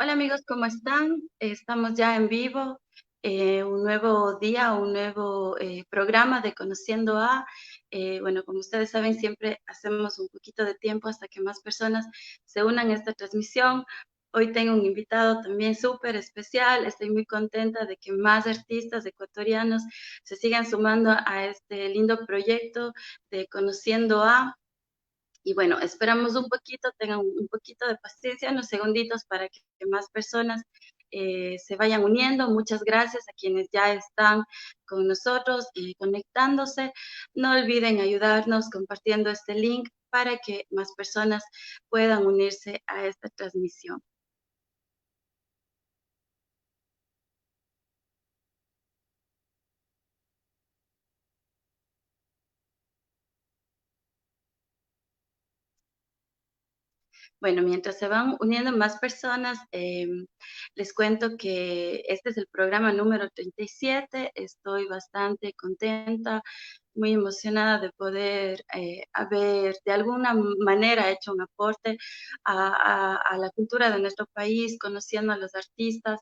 Hola amigos, ¿cómo están? Estamos ya en vivo, un nuevo día, un nuevo programa de Conociendo a. Bueno, como ustedes saben, siempre hacemos un poquito de tiempo hasta que más personas se unan a esta transmisión. Hoy tengo un invitado también súper especial. Estoy muy contenta de que más artistas ecuatorianos se sigan sumando a este lindo proyecto de Conociendo a. Y bueno, esperamos un poquito, tengan un poquito de paciencia, unos segunditos para que más personas se vayan uniendo. Muchas gracias a quienes ya están con nosotros conectándose. No olviden ayudarnos compartiendo este link para que más personas puedan unirse a esta transmisión. Bueno, mientras se van uniendo más personas, les cuento que este es el programa número 37. Estoy bastante contenta, muy emocionada de poder haber de alguna manera hecho un aporte a la cultura de nuestro país, conociendo a los artistas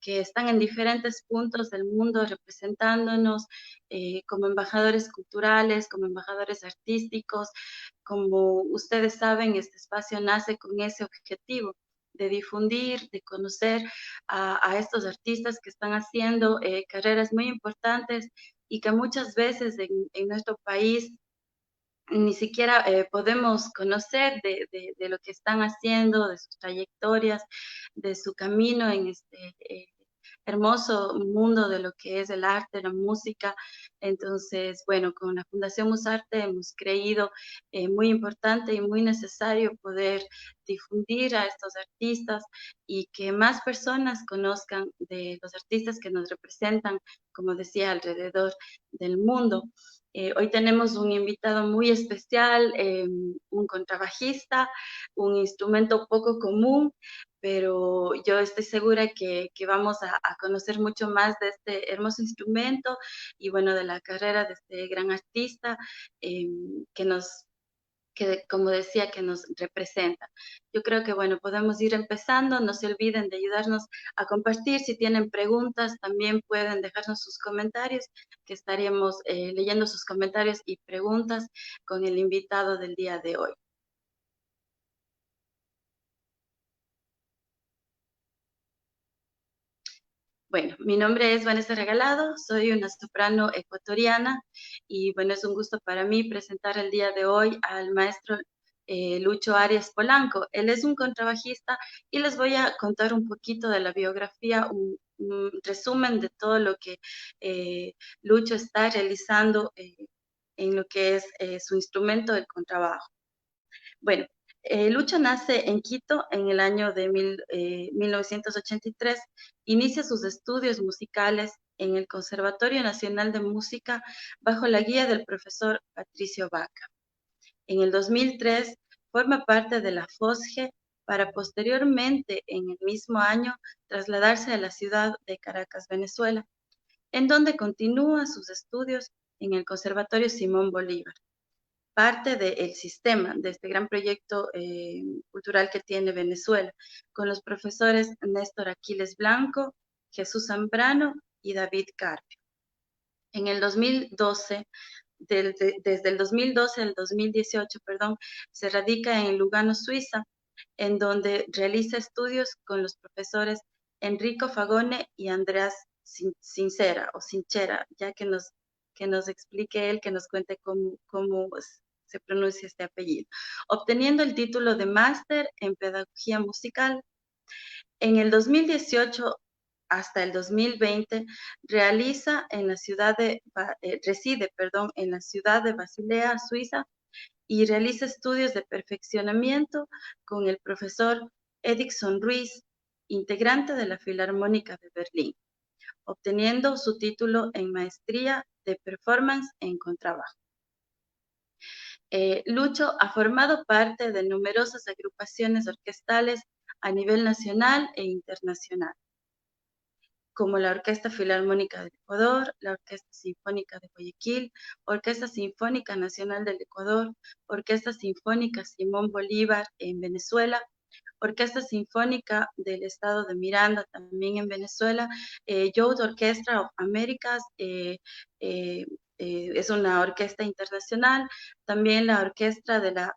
que están en diferentes puntos del mundo representándonos como embajadores culturales, como embajadores artísticos. Como ustedes saben, este espacio nace con ese objetivo de difundir, de conocer a estos artistas que están haciendo carreras muy importantes y que muchas veces en nuestro país ni siquiera podemos conocer de lo que están haciendo, de sus trayectorias, de su camino en este hermoso mundo de lo que es el arte, la música. Entonces, bueno, con la Fundación Musarte hemos creído muy importante y muy necesario poder difundir a estos artistas y que más personas conozcan de los artistas que nos representan, como decía, alrededor del mundo. Hoy tenemos un invitado muy especial, un contrabajista, un instrumento poco común, pero yo estoy segura que vamos a conocer mucho más de este hermoso instrumento y bueno, de la carrera de este gran artista eh, que nos que, como decía, que nos representa. Yo creo que, bueno, podemos ir empezando. No se olviden de ayudarnos a compartir. Si tienen preguntas, también pueden dejarnos sus comentarios, que estaríamos leyendo sus comentarios y preguntas con el invitado del día de hoy. Bueno, mi nombre es Vanessa Regalado, soy una soprano ecuatoriana y bueno, es un gusto para mí presentar el día de hoy al maestro Lucho Arias Polanco. Él es un contrabajista y les voy a contar un poquito de la biografía, un resumen de todo lo que Lucho está realizando en lo que es su instrumento, el contrabajo. Bueno, Lucho nace en Quito en el año de 1983. Inicia sus estudios musicales en el Conservatorio Nacional de Música bajo la guía del profesor Patricio Vaca. En el 2003 forma parte de la FOSGE para posteriormente, en el mismo año, trasladarse a la ciudad de Caracas, Venezuela, en donde continúa sus estudios en el Conservatorio Simón Bolívar, parte del sistema, de este gran proyecto cultural que tiene Venezuela, con los profesores Néstor Aquiles Blanco, Jesús Zambrano y David Carpio. En el 2012, desde el 2012 al 2018, perdón, se radica en Lugano, Suiza, en donde realiza estudios con los profesores Enrico Fagone y Andreas Sincera o Sinchera, ya que nos explique él, que nos cuente cómo se pronuncia este apellido, obteniendo el título de máster en pedagogía musical. En el 2018 hasta el 2020 realiza en la ciudad reside, perdón, en la ciudad de Basilea, Suiza, y realiza estudios de perfeccionamiento con el profesor Edixon Ruiz, integrante de la Filarmónica de Berlín, obteniendo su título en maestría de performance en contrabajo. Lucho ha formado parte de numerosas agrupaciones orquestales a nivel nacional e internacional, como la Orquesta Filarmónica del Ecuador, la Orquesta Sinfónica de Guayaquil, Orquesta Sinfónica Nacional del Ecuador, Orquesta Sinfónica Simón Bolívar en Venezuela, Orquesta Sinfónica del Estado de Miranda, también en Venezuela, Youth Orchestra of Americas, eh, es una orquesta internacional, también la orquesta de la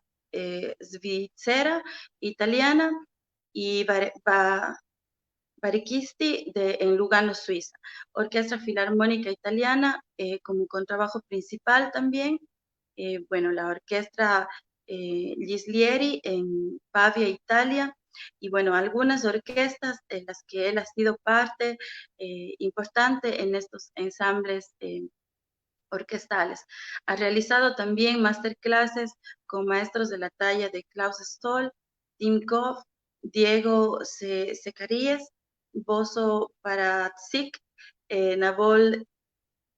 Svizzera italiana y Barichisti en Lugano, Suiza. Orquesta Filarmónica Italiana como contrabajo principal también. Bueno, la orquesta Gislieri en Pavia, Italia. Y bueno, algunas orquestas en las que él ha sido parte importante en estos ensambles orquestales. Ha realizado también masterclasses con maestros de la talla de Klaus Stoll, Tim Goff, Diego Secaríes, Bozo Paratzik, Nabol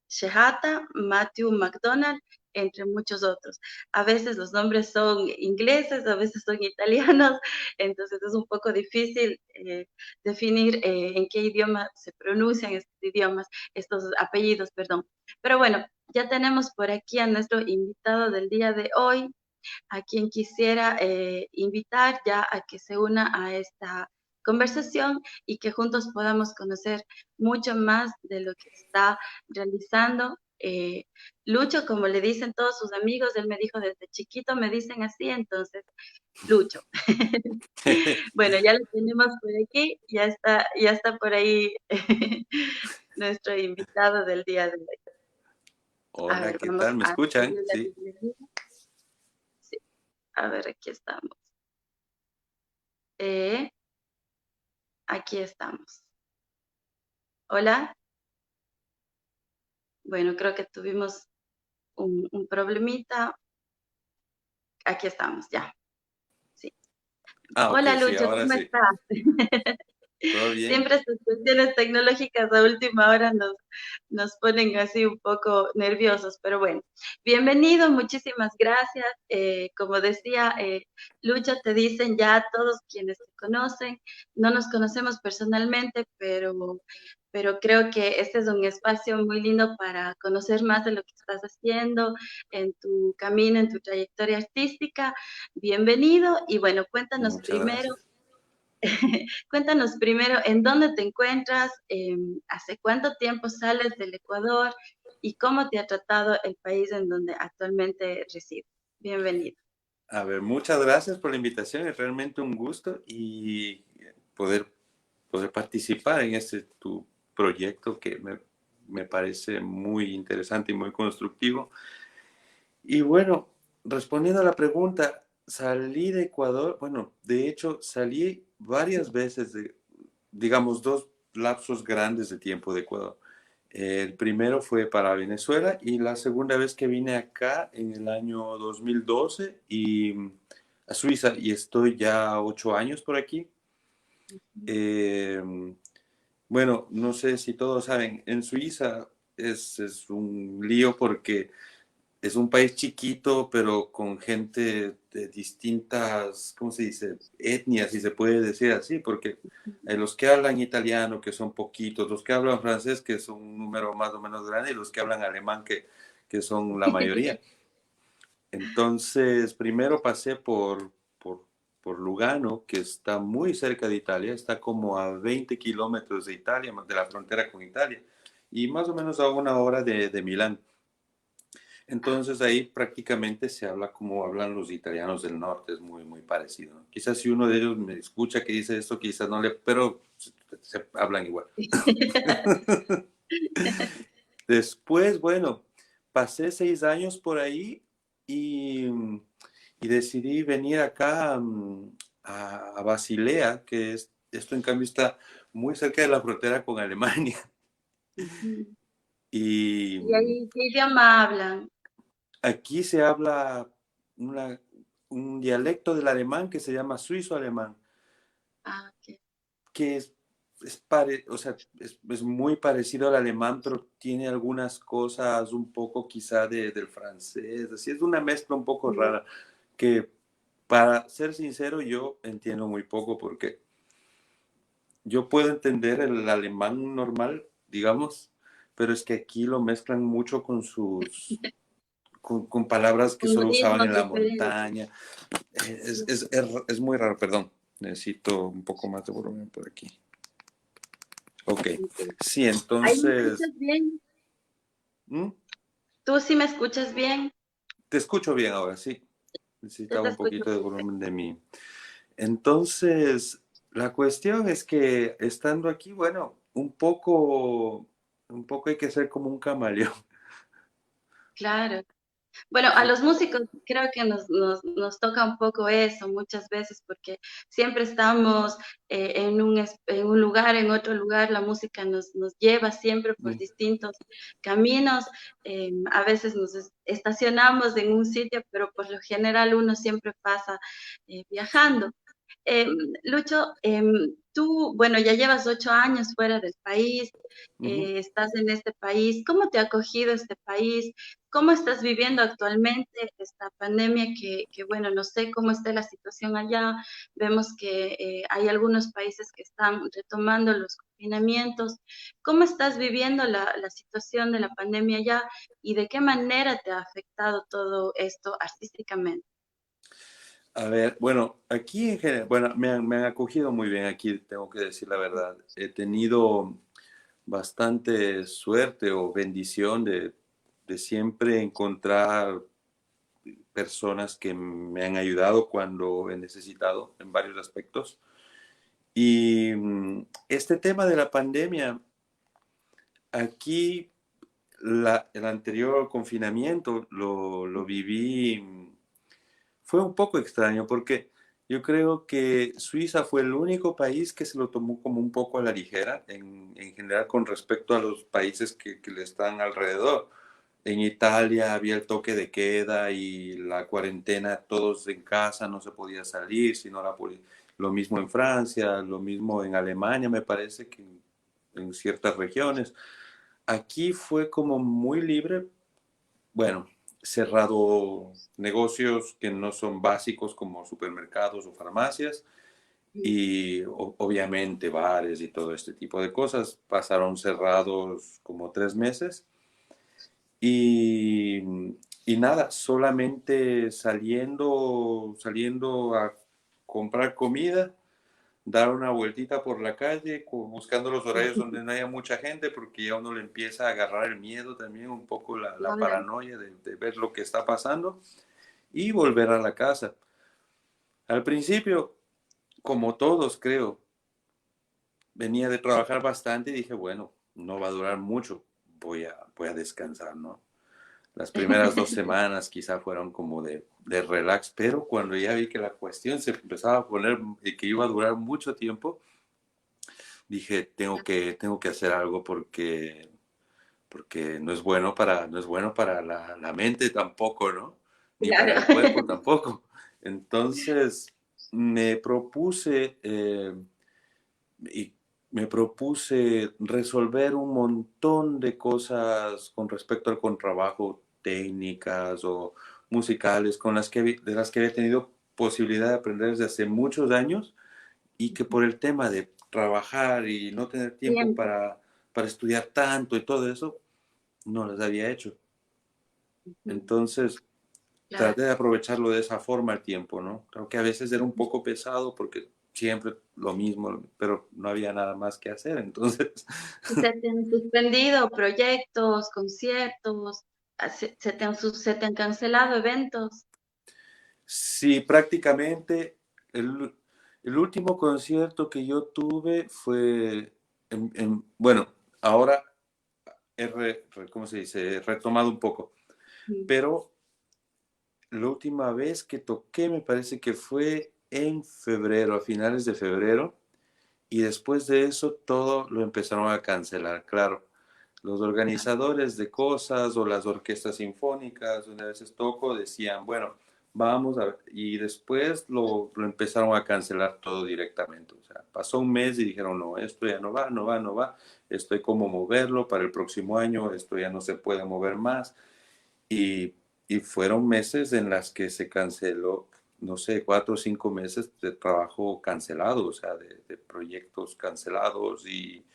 Shehata, Matthew McDonald, entre muchos otros. A veces los nombres son ingleses, a veces son italianos, entonces es un poco difícil definir en qué idioma se pronuncian estos apellidos, perdón. Pero bueno, ya tenemos por aquí a nuestro invitado del día de hoy, a quien quisiera invitar ya a que se una a esta conversación y que juntos podamos conocer mucho más de lo que está realizando. Lucho, como le dicen todos sus amigos, él me dijo desde chiquito, me dicen así, entonces, Lucho. Bueno, ya lo tenemos por aquí, ya está por ahí nuestro invitado del día de hoy. A Hola, ver, ¿qué vamos tal? ¿Me a escuchan? darle la Sí. bienvenida. Sí, a ver, aquí estamos. Eh, Aquí estamos. Hola. Bueno, creo que tuvimos un problemita. Aquí estamos, ya. Sí. Ah, ok, Hola, sí, Lucho, ahora ¿cómo sí. estás? ¿Todo bien? Siempre estas cuestiones tecnológicas a última hora nos ponen así un poco nerviosos, pero bueno, bienvenido, muchísimas gracias. Como decía Lucho, te dicen ya todos quienes te conocen, no nos conocemos personalmente, pero creo que este es un espacio muy lindo para conocer más de lo que estás haciendo en tu camino, en tu trayectoria artística. Bienvenido y bueno, Muchas gracias. cuéntanos primero en dónde te encuentras, hace cuánto tiempo sales del Ecuador y cómo te ha tratado el país en donde actualmente resides. Bienvenido. A ver, muchas gracias por la invitación. Es realmente un gusto y poder, poder participar en este tu proyecto que me parece muy interesante y muy constructivo. Y bueno, respondiendo a la pregunta, salí de Ecuador, bueno, de hecho salí varias veces de, digamos, dos lapsos grandes de tiempo de Ecuador. El primero fue para Venezuela y la segunda vez que vine acá en el año 2012 y a Suiza y estoy ya 8 años por aquí. Eh, bueno, no sé si todos saben, en Suiza es un lío porque es un país chiquito, pero con gente de distintas, ¿cómo se dice? Etnias, si se puede decir así, porque los que hablan italiano, que son poquitos, los que hablan francés, que son un número más o menos grande, y los que hablan alemán, que son la mayoría. Entonces, primero pasé por Lugano, que está muy cerca de Italia, está como a 20 kilómetros de Italia, de la frontera con Italia, y más o menos a 1 hora de Milán. Entonces ahí prácticamente se habla como hablan los italianos del norte, es muy, muy parecido, ¿no? Quizás si uno de ellos me escucha que dice esto, quizás no le, pero se hablan igual. Después, bueno, pasé 6 años por ahí y, y decidí venir acá a Basilea, que es, esto en cambio está muy cerca de la frontera con Alemania. Ujú. Y ¿Y ahí qué idioma hablan? aquí se habla un dialecto del alemán que se llama suizo-alemán, Ah, ok. que o sea, es muy parecido al alemán, pero tiene algunas cosas un poco quizá del francés, así es una mezcla un poco Mm. rara que para ser sincero yo entiendo muy poco porque yo puedo entender el alemán normal, digamos, pero es que aquí lo mezclan mucho con con palabras que Con solo usaban ritmos en la diferentes. montaña. Sí. Es muy raro, perdón. Necesito un poco más de volumen por aquí. Ok. Sí, ¿Ahí me entonces... escuchas bien? ¿Mm? ¿Tú sí me escuchas bien? Te escucho bien ahora, sí. Yo Necesitaba te un escucho poquito de perfecto. volumen de mí. Entonces, la cuestión es que estando aquí, bueno, un poco hay que ser como un camaleón. Claro. Bueno, a los músicos creo que nos toca un poco eso muchas veces porque siempre estamos en un lugar, en otro lugar, la música nos lleva siempre por Mm, distintos caminos, a veces estacionamos en un sitio, pero por lo general uno siempre pasa viajando. Eh, Lucho, tú, bueno, ya llevas 8 años fuera del país, ujú. estás en este país, ¿cómo te ha acogido este país? ¿Cómo estás viviendo actualmente esta pandemia bueno, no sé cómo está la situación allá? Vemos que hay algunos países que están retomando los confinamientos. ¿Cómo estás viviendo la situación de la pandemia allá y de qué manera te ha afectado todo esto artísticamente? A ver, bueno, aquí en general, bueno, me han acogido muy bien aquí, tengo que decir la verdad. He tenido bastante suerte o bendición de siempre encontrar personas que me han ayudado cuando he necesitado en varios aspectos. Y este tema de la pandemia, aquí el anterior confinamiento lo viví, fue un poco extraño porque yo creo que Suiza fue el único país que se lo tomó como un poco a la ligera, en general con respecto a los países que le están alrededor. En Italia había el toque de queda y la cuarentena, todos en casa, no se podía salir, sino lo mismo en Francia, lo mismo en Alemania, me parece que en ciertas regiones. Aquí fue como muy libre, bueno, cerrado negocios que no son básicos como supermercados o farmacias y obviamente bares y todo este tipo de cosas pasaron cerrados como 3 meses y, y nada, solamente saliendo a comprar comida, dar una vueltita por la calle, buscando los horarios donde no haya mucha gente, porque ya uno le empieza a agarrar el miedo también, un poco la Claro, paranoia de ver lo que está pasando y volver a la casa. Al principio, como todos creo, venía de trabajar bastante y dije, bueno, no va a durar mucho, voy a descansar, ¿no? Las primeras 2 semanas quizá fueron como de relax, pero cuando ya vi que la cuestión se empezaba a poner y que iba a durar mucho tiempo, dije, tengo que hacer algo porque no es bueno para la mente tampoco, ¿no? Ni para claro. el cuerpo tampoco. Entonces me y me propuse resolver un montón de cosas con respecto al contrabajo, técnicas o musicales de las que había tenido posibilidad de aprender desde hace muchos años y que por el tema de trabajar y no tener tiempo Siempre, para estudiar tanto y todo eso, no las había hecho. Entonces, claro. traté de aprovecharlo de esa forma el tiempo, ¿no? Creo que a veces era un poco pesado porque siempre lo mismo, pero no había nada más que hacer, entonces, ¿Y se te han suspendido proyectos, conciertos? Se te han cancelado eventos? sí, prácticamente el, el último concierto que yo tuve fue, bueno, ahora ¿cómo se dice? He retomado un poco, Mm. pero la última vez que toqué me parece que fue en febrero, a finales de febrero, y después de eso todo lo empezaron a cancelar, claro. Los organizadores de cosas o las orquestas sinfónicas, donde a veces toco, decían, bueno, vamos a ver, y después lo empezaron a cancelar todo directamente. O sea, pasó un mes y dijeron, no, esto ya no va, no va, no va, esto hay como moverlo para el próximo año, esto ya no se puede mover más. Y, y fueron meses en las que se canceló, no sé, 4 o 5 meses de trabajo cancelado, o sea, de proyectos cancelados y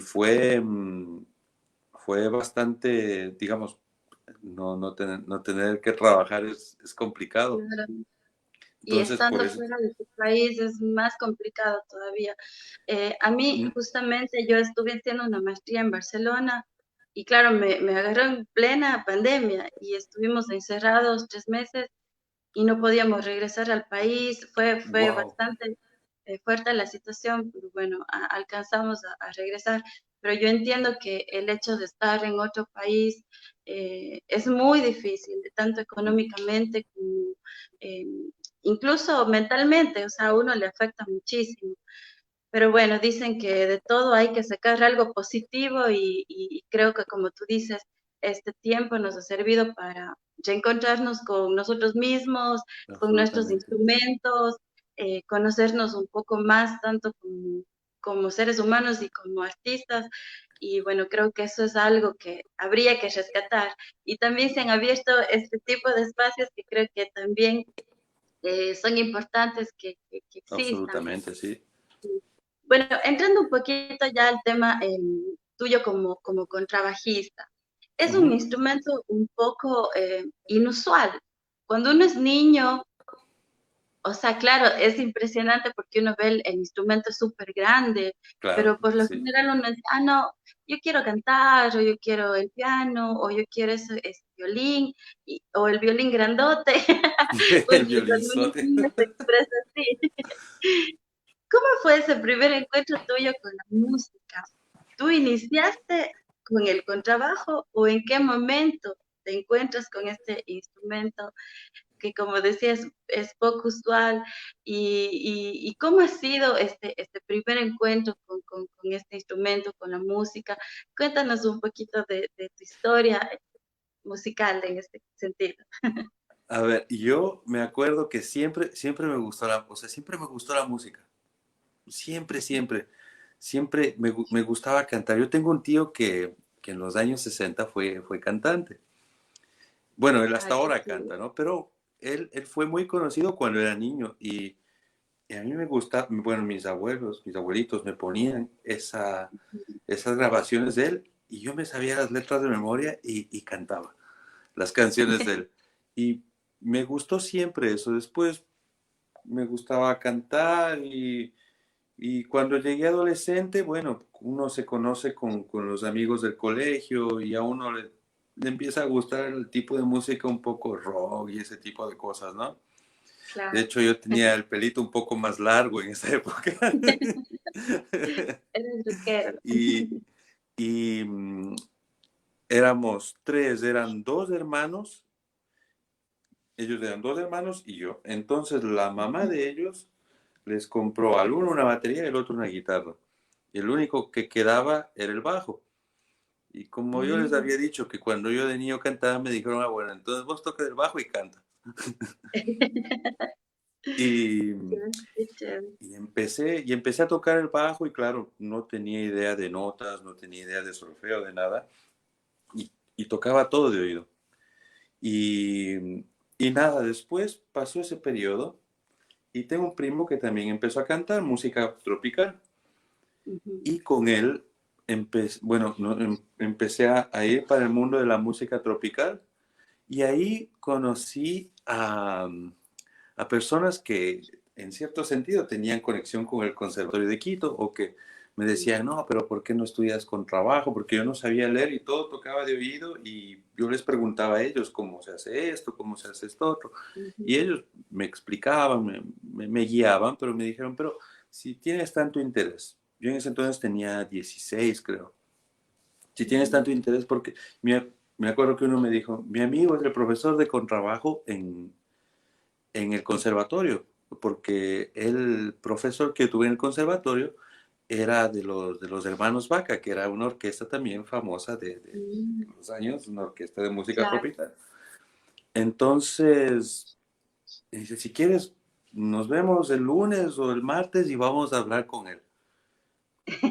fue bastante, digamos, no tener que trabajar es complicado. Claro. Y Entonces, por estando eso, fuera de tu país es más complicado todavía. A mí, mm, justamente, yo estuve haciendo una maestría en Barcelona y claro, me agarró en plena pandemia y estuvimos encerrados 3 meses y no podíamos regresar al país. Fue wow, bastante fuerte la situación, pero bueno, alcanzamos a regresar. Pero yo entiendo que el hecho de estar en otro país es muy difícil, tanto económicamente como eh, incluso mentalmente, o sea, a uno le afecta muchísimo. Pero bueno, dicen que de todo hay que sacar algo positivo y creo que como tú dices, este tiempo nos ha servido para reencontrarnos con nosotros mismos, con nuestros absolutamente. instrumentos, conocernos un poco más, tanto como seres humanos y como artistas. Y bueno, creo que eso es algo que habría que rescatar. Y también se han abierto este tipo de espacios que creo que también son importantes que existan. Absolutamente, sí. Bueno, entrando un poquito ya al tema tuyo como contrabajista, es un Ujú. instrumento un poco inusual. Cuando uno es niño, o sea, claro, es impresionante porque uno ve el instrumento súper grande, Claro, pero por lo sí. general uno dice, ah, no, yo quiero cantar, o yo quiero el piano, o yo quiero ese violín, o el violín grandote, El porque cuando uno es violinzote. niño se expresa así. ¿Cómo fue ese primer encuentro tuyo con la música? ¿Tú iniciaste con el contrabajo o en qué momento te encuentras con este instrumento que, como decías, es poco usual? ¿Y cómo ha sido este primer encuentro con este instrumento, con la música? Cuéntanos un poquito de tu historia musical en este sentido. A ver, yo me acuerdo que siempre me gustó o sea, siempre me gustó la música. Siempre me gustaba cantar. Yo tengo un tío que en los años 60 fue cantante. Bueno, él Ah, hasta qué ahora chulo. canta, ¿no? Pero él fue muy conocido cuando era niño y a mí me gusta, bueno, mis abuelitos me ponían esas grabaciones de él y yo me sabía las letras de memoria y cantaba las canciones de él. Y me gustó siempre eso. Después me gustaba cantar y cuando llegué adolescente, bueno, uno se conoce con los amigos del colegio y a uno le empieza a gustar el tipo de música un poco rock y ese tipo de cosas, ¿no? De Claro. hecho, yo tenía el pelito un poco más largo en esa época. Eres rockero. y y éramos tres, eran dos hermanos, ellos eran dos hermanos y yo. Entonces la mamá de ellos les compró al uno una batería y al otro una guitarra. Y el único que quedaba era el bajo. Y como yo les Mm. había dicho que cuando yo de niño cantaba, me dijeron, ah, bueno, entonces vos toca el bajo y canta. Y, Ya, qué chévere. y empecé a tocar el bajo y claro, no tenía idea de notas, no tenía idea de solfeo, de nada. Y tocaba todo de oído. Y, y nada, después pasó ese periodo y tengo un primo que también empezó a cantar música tropical. Ujú. Y con él, bueno, no, empecé a ir para el mundo de la música tropical y ahí conocí a personas que en cierto sentido tenían conexión con el Conservatorio de Quito o que me decían, no, pero ¿por qué no estudias con trabajo? Porque yo no sabía leer y todo tocaba de oído y yo les preguntaba a ellos cómo se hace esto, cómo se hace esto otro. Y Ujú. ellos me explicaban, me guiaban, pero me dijeron, pero si tienes tanto interés, yo en ese entonces tenía 16, creo. Si tienes Ujú. tanto interés, porque me acuerdo que uno me dijo, mi amigo es el profesor de contrabajo en el conservatorio, porque el profesor que tuve en el conservatorio era de los hermanos Vaca, que era una orquesta también famosa de Mm. los años, una orquesta de música Claro. tropical. Entonces, dice, si quieres, nos vemos el lunes o el martes y vamos a hablar con él.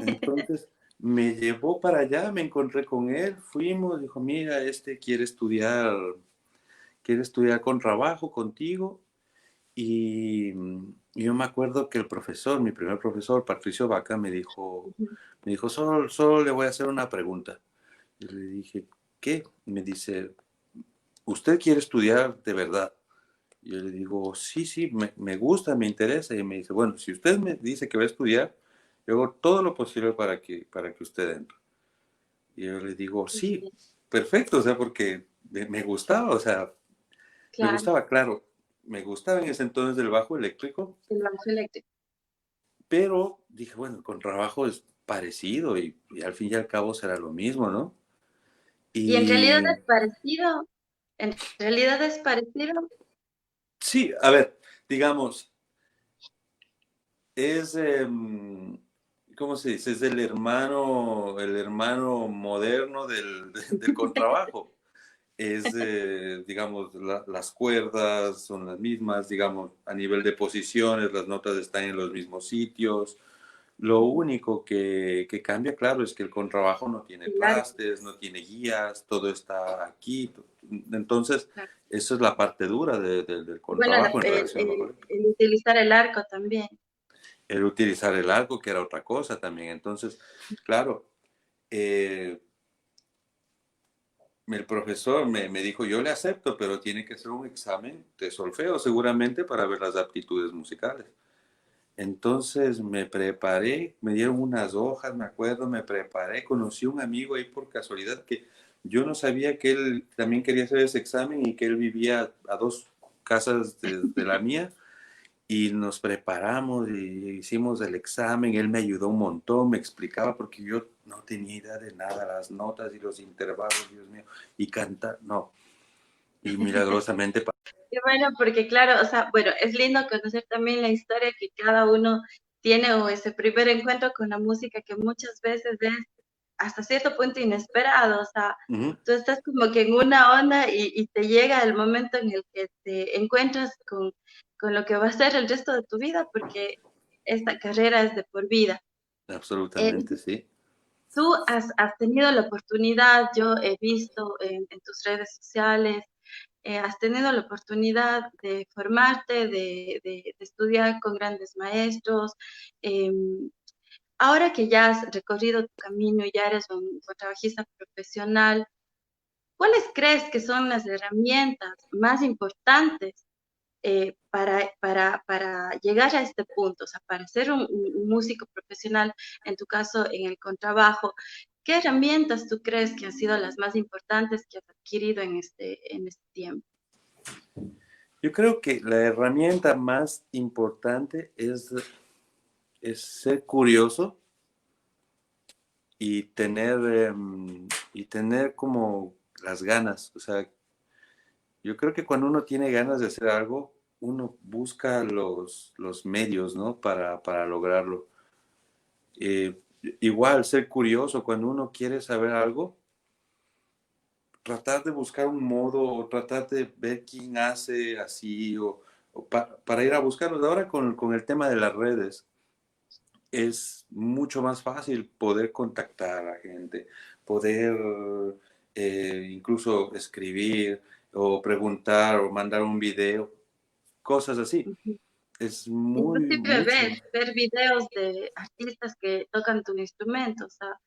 Entonces, me llevó para allá, me encontré con él, fuimos, dijo, mira, este quiere estudiar con trabajo contigo. Y yo me acuerdo que el profesor, mi primer profesor, Patricio Vaca, Ujú. me dijo, solo le voy a hacer una pregunta. Y le dije, ¿qué? Y me dice, ¿usted quiere estudiar de verdad? Y yo le digo, sí, sí, me gusta, me interesa. Y me dice, bueno, si usted me dice que va a estudiar, yo hago todo lo posible para que usted entre. Y yo le digo, sí, perfecto, o sea, porque me gustaba, o sea, me Claro, gustaba, claro, me gustaba en ese entonces el bajo eléctrico, el bajo eléctrico. pero dije, bueno, el contrabajo es parecido y al fin y al cabo será lo mismo, ¿no? Y en realidad Y es parecido, en realidad es parecido. sí, a ver, digamos, es, ¿cómo se dice? Es el hermano moderno del contrabajo. Es, digamos, las cuerdas son las mismas, digamos, a nivel de posiciones, las notas están en los mismos sitios. Lo único que cambia, claro, es que el contrabajo no tiene Claro, trastes, no tiene guías, todo está aquí. Entonces, claro. esa es la parte dura del Y bueno, contrabajo en relación a lo el utilizar el arco también. el utilizar el arco, que era otra cosa también. Entonces, claro, eh, el profesor me dijo, yo le acepto, pero tiene que hacer un examen de solfeo seguramente para ver las aptitudes musicales. Entonces me preparé, me dieron unas hojas, me acuerdo, me preparé, conocí a un amigo ahí por casualidad que yo no sabía que él también quería hacer ese examen y que él vivía a 2 casas de la mía y nos preparamos y hicimos el examen. Él me ayudó un montón, me explicaba porque yo no tenía idea de nada, las notas y los intervalos, Dios mío, y cantar, no. Y milagrosamente, Y bueno, porque claro, o sea, bueno, es lindo conocer también la historia que cada uno tiene o ese primer encuentro con la música que muchas veces es hasta cierto punto inesperado, o sea, ujú, tú estás como que en una onda y te llega el momento en el que te encuentras con lo que va a ser el resto de tu vida, porque esta carrera es de por vida. Eh, absolutamente, sí. Tú has tenido la oportunidad, yo he visto en tus redes sociales, has tenido la oportunidad de formarte, de estudiar con grandes maestros. eh, Ahora que ya has recorrido tu camino y ya eres un contrabajista profesional, ¿cuáles crees que son las herramientas más importantes para llegar a este punto? O sea, para ser un músico profesional, en tu caso en el contrabajo, ¿qué herramientas tú crees que han sido las más importantes que has adquirido en este tiempo? Yo creo que la herramienta más importante es ser curioso y y tener como las ganas. O sea, yo creo que cuando uno tiene ganas de hacer algo, uno busca los medios, ¿no? Para lograrlo. Eh, igual, ser curioso, cuando uno quiere saber algo, tratar de buscar un modo o tratar de ver quién hace así para ir a buscarlos. Ahora con el tema de las redes es mucho más fácil poder contactar a la gente, poder incluso escribir o preguntar o mandar un video, cosas así. Es muy, Inclusive mucho. ver videos de artistas que tocan tu instrumento, o sea,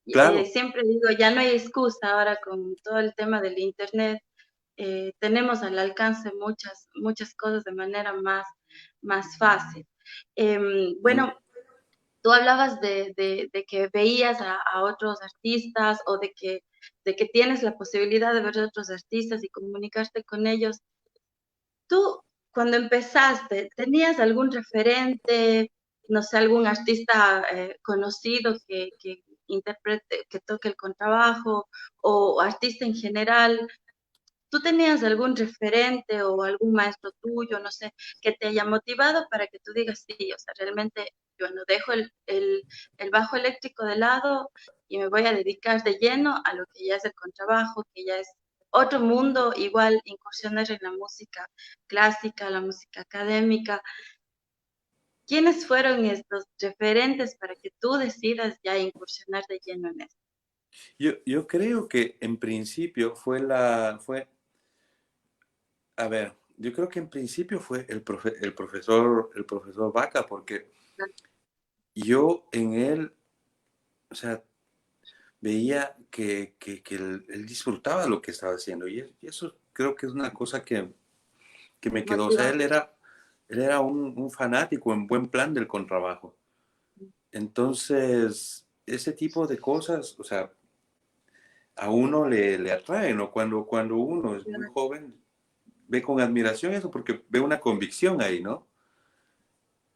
Claro, siempre digo, ya no hay excusa ahora con todo el tema del internet, tenemos al alcance muchas cosas de manera más fácil. ujú, Bueno, tú hablabas de que veías a otros artistas o de que tienes la posibilidad de ver a otros artistas y comunicarte con ellos. Tú, cuando empezaste, ¿tenías algún referente, no sé, algún artista conocido que interprete, que toque el contrabajo o artista en general? ¿Tú tenías algún referente o algún maestro tuyo, no sé, que te haya motivado para que tú digas, sí, o sea, realmente yo no dejo el bajo eléctrico de lado y me voy a dedicar de lleno a lo que ya es el contrabajo, que ya es otro mundo, igual incursionar en la música clásica, la música académica? ¿Quiénes fueron estos referentes para que tú decidas ya incursionar de lleno en esto? yo creo que en principio a ver, yo creo que en principio fue el profesor Vaca, porque yo en él, o sea, veía que él disfrutaba lo que estaba haciendo y eso creo que es una cosa que me quedó. O sea, motiva. él era un fanático en buen plan del contrabajo. Entonces, ese tipo de cosas, o sea, a uno le atrae, ¿no? Cuando uno es muy joven, ve con admiración eso porque ve una convicción ahí, ¿no?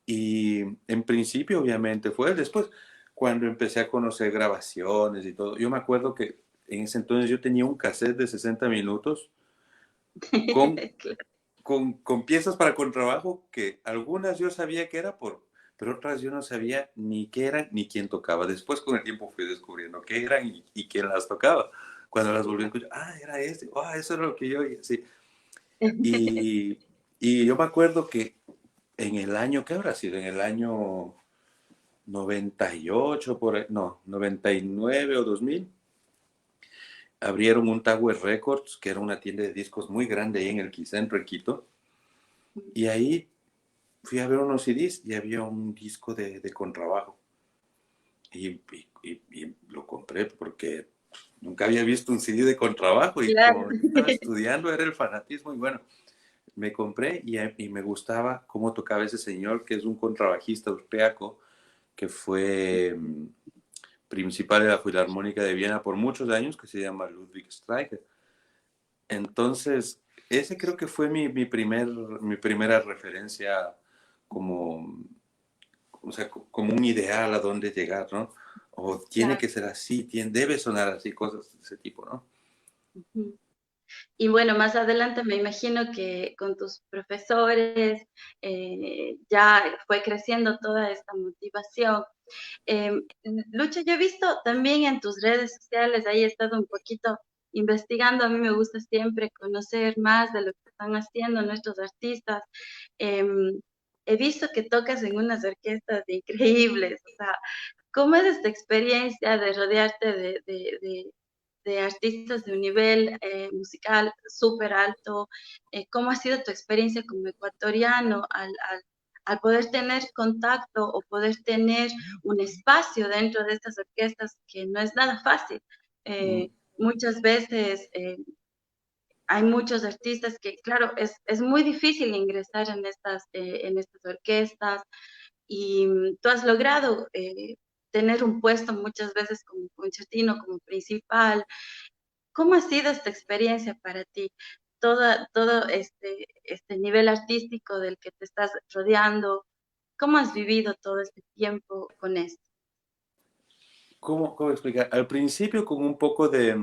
Y en principio, obviamente, fue él. Después, cuando empecé a conocer grabaciones y todo, yo me acuerdo que en ese entonces yo tenía un cassette de 60 minutos con, Claro. con piezas para contrabajo que algunas yo sabía que era pero otras yo no sabía ni qué eran ni quién tocaba. Después con el tiempo fui descubriendo qué eran y quién las tocaba. Cuando las volví a escuchar, era este, eso era lo que yo oía, sí. Y, y yo me acuerdo que en el año, ¿qué habrá sido? En el año 98, no, 99 o 2000, abrieron un Tower Records, que era una tienda de discos muy grande ahí en el Quicentro, en Quito, y ahí fui a ver unos CDs y había un disco de contrabajo. Y lo compré porque nunca había visto un CD de contrabajo y Claro. como yo estaba estudiando era el fanatismo y bueno, me compré y me gustaba cómo tocaba ese señor que es un contrabajista austriaco que fue principal de la Filarmónica de Viena por muchos años, que se llama Ludwig Streicher. Entonces, ese creo que fue mi primera referencia como, o sea, como un ideal a dónde llegar, ¿no? O tiene Claro. que ser así, debe sonar así, cosas de ese tipo, ¿no? Ujú. Y bueno, más adelante me imagino que con tus profesores ya fue creciendo toda esta motivación. Eh, Lucha, yo he visto también en tus redes sociales, ahí he estado un poquito investigando, a mí me gusta siempre conocer más de lo que están haciendo nuestros artistas. Eh, He visto que tocas en unas orquestas increíbles, o sea, ¿cómo es esta experiencia de rodearte de artistas de un nivel musical súper alto? ¿Cómo ha sido tu experiencia como ecuatoriano al poder tener contacto o poder tener un espacio dentro de estas orquestas que no es nada fácil? Mm. Muchas veces hay muchos artistas que, claro, es muy difícil ingresar en estas orquestas y tú has logrado tener un puesto muchas veces como concertino, como principal. ¿Cómo ha sido esta experiencia para ti? Todo este nivel artístico del que te estás rodeando, ¿cómo has vivido todo este tiempo con esto? ¿Cómo explicar? Al principio con un poco de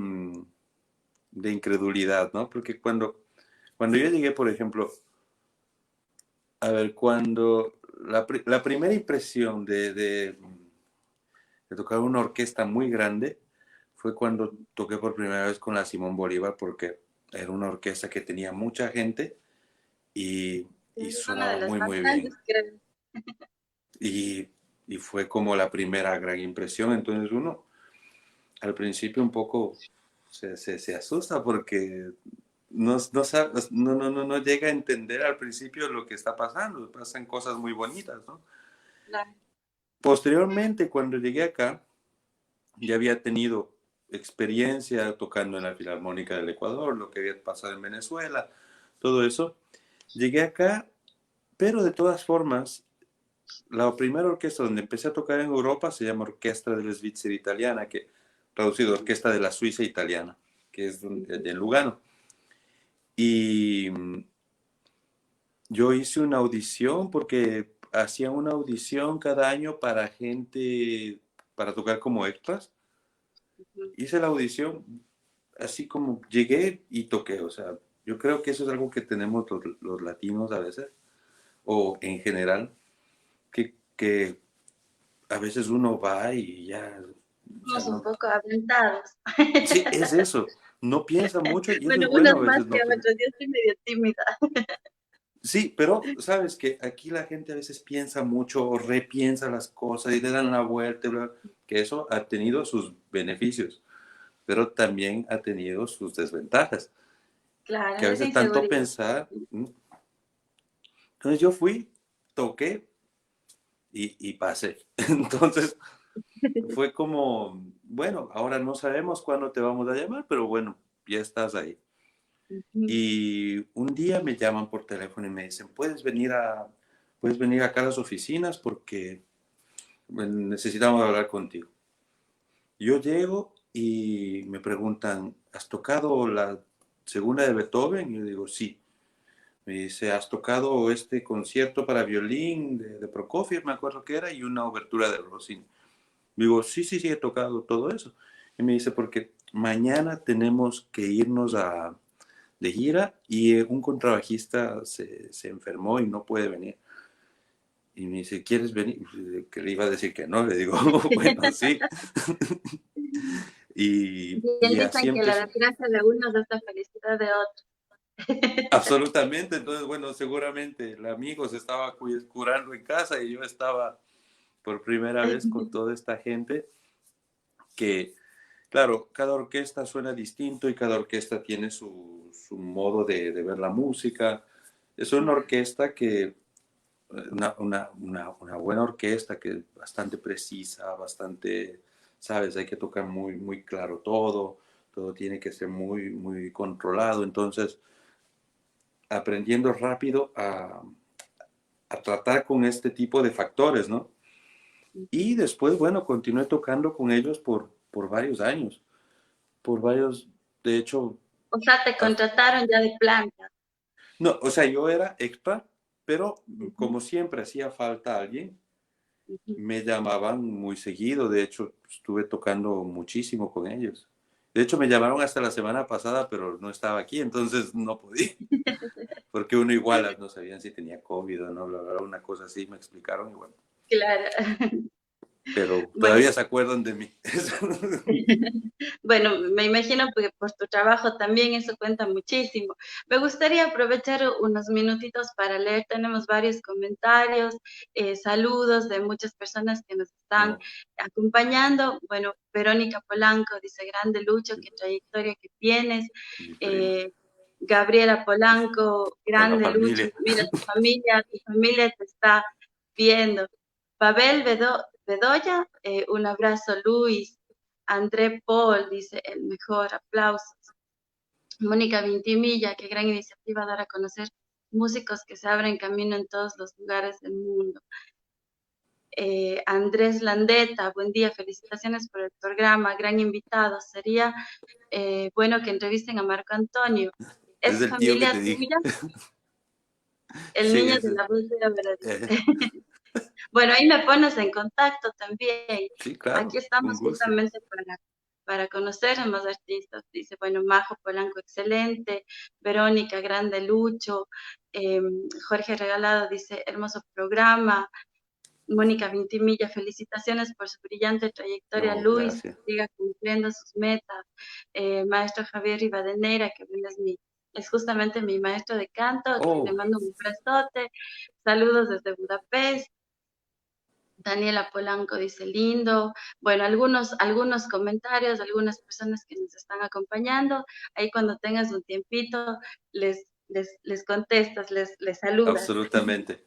incredulidad, ¿no? Porque cuando yo llegué, por ejemplo, a ver, cuando la primera impresión de tocar una orquesta muy grande fue cuando toqué por primera vez con la Simón Bolívar, porque era una orquesta que tenía mucha gente y Es una de sonaba las muy, más muy bien. grandes, creo. Y, y fue como la primera gran impresión. Entonces uno al principio un poco se asusta porque no llega a entender al principio lo que está pasando. Pasan cosas muy bonitas, ¿no? Claro. Posteriormente, cuando llegué acá, ya había tenido experiencia tocando en la Filarmónica del Ecuador, lo que había pasado en Venezuela, todo eso. Llegué acá, pero de todas formas, la primera orquesta donde empecé a tocar en Europa se llama Orquestra della Svizzera Italiana, que traducido Orquesta de la Suiza Italiana, que es en Lugano. Y yo hice una audición porque hacían una audición cada año para gente, para tocar como extras. Ujú. Hice la audición, así como llegué y toqué. O sea, yo creo que eso es algo que tenemos los latinos a veces, o en general, que a veces uno va y ya, o sea, Somos un no, poco aventados. sí, es eso, no piensa mucho y eso Bueno, es bueno unos a más veces que no pensar. otros. Yo estoy medio tímida. Sí, pero sabes que aquí la gente a veces piensa mucho o repiensa las cosas y le dan la vuelta, que eso ha tenido sus beneficios, pero también ha tenido sus desventajas, que Claro, a es veces tanto inseguridad. pensar. Entonces yo fui, toqué y pasé. Entonces fue como, bueno, ahora no sabemos cuándo te vamos a llamar, pero bueno, ya estás ahí. Ujú. Y un día me llaman por teléfono y me dicen, puedes venir acá a las oficinas porque necesitamos hablar contigo. Yo llego y me preguntan, ¿has tocado la segunda de Beethoven? Y yo digo, sí. Me dice, ¿has tocado este concierto para violín de Prokofiev, me acuerdo que era, y una obertura de Rossini? Digo, sí, sí, sí, he tocado todo eso. Y me dice, porque mañana tenemos que irnos de gira y un contrabajista se enfermó y no puede venir. Y me dice, ¿quieres venir? Que le iba a decir que no, le digo, bueno, sí. Bien Y dicen así que la empezó. desgracia de unos es la felicidad de otros. Absolutamente, entonces, bueno, seguramente el amigo se estaba curando en casa y yo estaba por primera vez con toda esta gente que, claro, cada orquesta suena distinto y cada orquesta tiene su modo de ver la música. Es una orquesta que, una buena orquesta que es bastante precisa, bastante, sabes, hay que tocar muy, muy claro todo, todo tiene que ser muy, muy controlado, entonces aprendiendo rápido a tratar con este tipo de factores, ¿no? Y después, bueno, continué tocando con ellos por varios años, por varios, de hecho, O sea, te contrataron ya de planta. no, o sea, yo era extra, pero Ujú, como siempre hacía falta alguien, ujú. me llamaban muy seguido, de hecho, estuve tocando muchísimo con ellos. De hecho, me llamaron hasta la semana pasada, pero no estaba aquí, entonces no podía, porque uno igual no sabían si tenía COVID o no, bla, bla, bla, una cosa así, me explicaron igual. Claro. Pero Bueno, todavía se acuerdan de mí. bueno, me imagino que por tu trabajo también eso cuenta muchísimo. Me gustaría aprovechar unos minutitos para leer. Tenemos varios comentarios, saludos de muchas personas que nos están No, acompañando. Bueno, Verónica Polanco dice, grande Lucho, qué trayectoria que tienes. mi prima, Eh, Gabriela Polanco, toda la grande Lucho, familia. mira tu familia te está viendo. Pavel Bedoya, un abrazo Luis. André Paul dice, el mejor, aplausos. Mónica Vintimilla, qué gran iniciativa dar a conocer músicos que se abren camino en todos los lugares del mundo. Andrés Landeta, buen día, felicitaciones por el programa, gran invitado. Sería bueno que entrevisten a Marco Antonio. Es ¿Es el tío que familia te dije. tuya? El Sí, niño de ese. la voz de Abra eh, dice. Bueno, ahí me pones en contacto también. sí, Aquí claro, estamos un gusto. justamente para conocer a más artistas. Dice, bueno, Majo Polanco, excelente. Verónica Grande Lucho. Jorge Regalado dice, hermoso programa. Mónica Vintimilla, felicitaciones por su brillante trayectoria, No, Luis, gracias. siga cumpliendo sus metas. Maestro Javier Rivadeneira, que bueno, es justamente mi maestro de canto, a quien le Oh, mando un abrazote. Saludos desde Budapest. Daniela Polanco dice lindo. Bueno, algunos comentarios, algunas personas que nos están acompañando. Ahí cuando tengas un tiempito, les contestas, les saludas. absolutamente.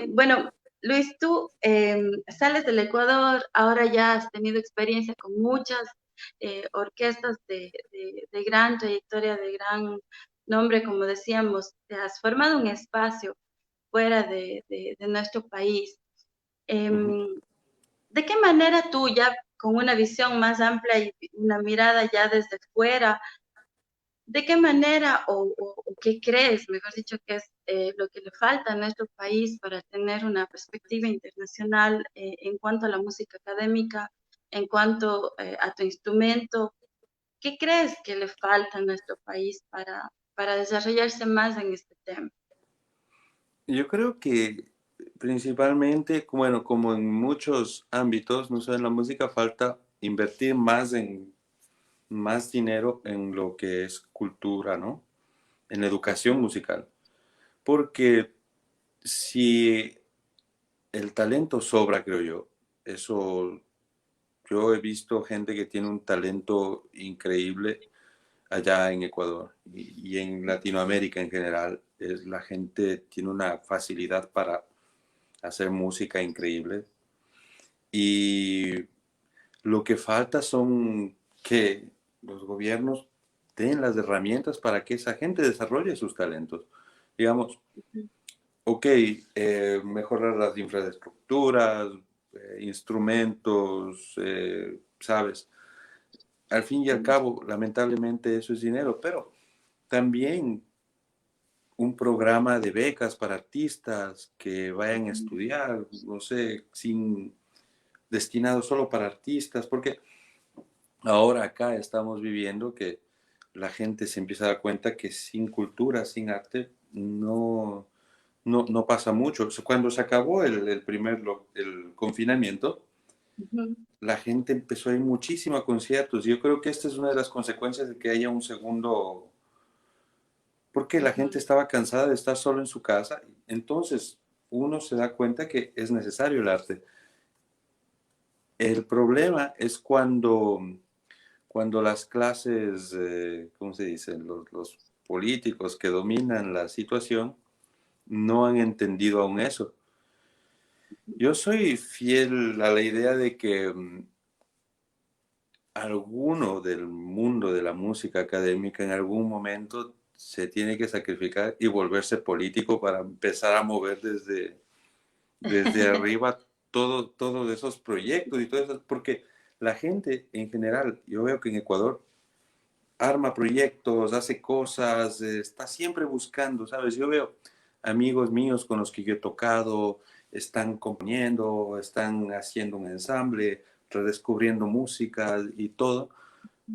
Bueno, Luis, tú sales del Ecuador, ahora ya has tenido experiencia con muchas orquestas de gran trayectoria, de gran nombre, como decíamos, te has formado un espacio fuera de nuestro país. Ujú. Em, ¿De qué manera tú ya con una visión más amplia y una mirada ya desde fuera, de qué manera o qué crees, mejor dicho, que es lo que le falta a nuestro país para tener una perspectiva internacional en cuanto a la música académica, en cuanto a tu instrumento? ¿Qué crees que le falta a nuestro país para desarrollarse más en este tema? Yo creo que principalmente, bueno, como en muchos ámbitos, no sé, en la música falta invertir más dinero en lo que es cultura, ¿no? En la educación musical. Porque si el talento sobra, creo yo, eso, yo he visto gente que tiene un talento increíble allá en Ecuador y en Latinoamérica en general. La gente tiene una facilidad para hacer música increíble y lo que falta son que los gobiernos den las herramientas para que esa gente desarrolle sus talentos. Digamos, ok, mejorar las infraestructuras, instrumentos, ¿sabes? Al fin y al cabo, lamentablemente eso es dinero, pero también un programa de becas para artistas que vayan a estudiar, no sé, sin destinado solo para artistas, porque ahora acá estamos viviendo que la gente se empieza a dar cuenta que sin cultura, sin arte, no pasa mucho. O sea, cuando se acabó el confinamiento, la gente empezó a ir muchísimo a conciertos. Yo creo que esta es una de las consecuencias de que haya un segundo, porque la gente estaba cansada de estar solo en su casa. Entonces, uno se da cuenta que es necesario el arte. El problema es cuando las clases, ¿cómo se dice? Los políticos que dominan la situación no han entendido aún eso. Yo soy fiel a la idea de que alguno del mundo de la música académica en algún momento se tiene que sacrificar y volverse político para empezar a mover desde arriba todos esos proyectos y todo eso, porque la gente en general, yo veo que en Ecuador arma proyectos, hace cosas, está siempre buscando, ¿sabes? Yo veo amigos míos con los que yo he tocado, están componiendo, están haciendo un ensamble, redescubriendo música y todo,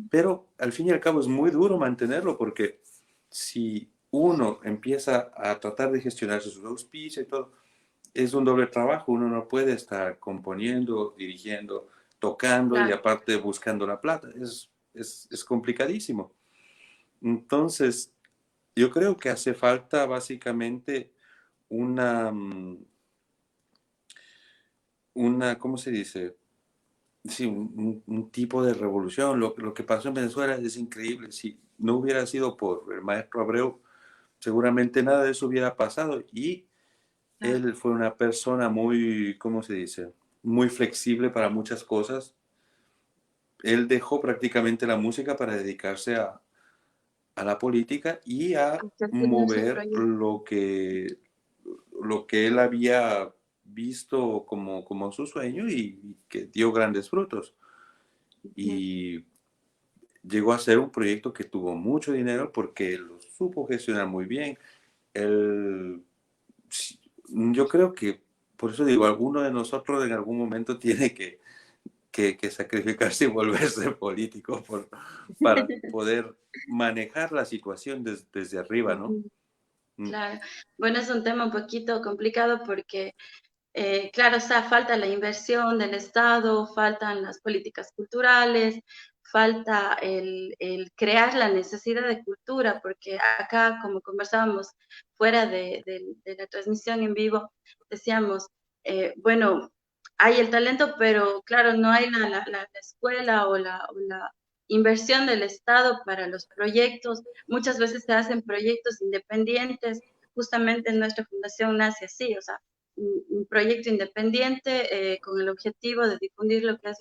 pero al fin y al cabo es muy duro mantenerlo porque si uno empieza a tratar de gestionarse sus auspicios y todo, es un doble trabajo, uno no puede estar componiendo, dirigiendo, tocando y Claro. aparte buscando la plata, es complicadísimo. Entonces, yo creo que hace falta básicamente una, ¿cómo se dice? Sí, un tipo de revolución. Lo que pasó en Venezuela es increíble. Si no hubiera sido por el maestro Abreu, seguramente nada de eso hubiera pasado. Y Claro. él fue una persona muy, ¿cómo se dice? Muy flexible para muchas cosas. Él dejó prácticamente la música para dedicarse a la política y a Hacer tener sus mover proyectos. lo que él había visto como su sueño y que dio grandes frutos. Y llegó a ser un proyecto que tuvo mucho dinero porque lo supo gestionar muy bien. Él, yo creo que, por eso digo, alguno de nosotros en algún momento tiene que sacrificarse y volverse político para poder manejar la situación desde arriba, ¿no? Mm, Claro. Bueno, es un tema un poquito complicado porque claro, o sea, falta la inversión del Estado, faltan las políticas culturales, falta el crear la necesidad de cultura, porque acá, como conversábamos fuera de la transmisión en vivo, decíamos, bueno, hay el talento, pero claro, no hay la escuela o la inversión del Estado para los proyectos. Muchas veces se hacen proyectos independientes. Justamente nuestra fundación nace así, o sea, un proyecto independiente con el objetivo de difundir lo que es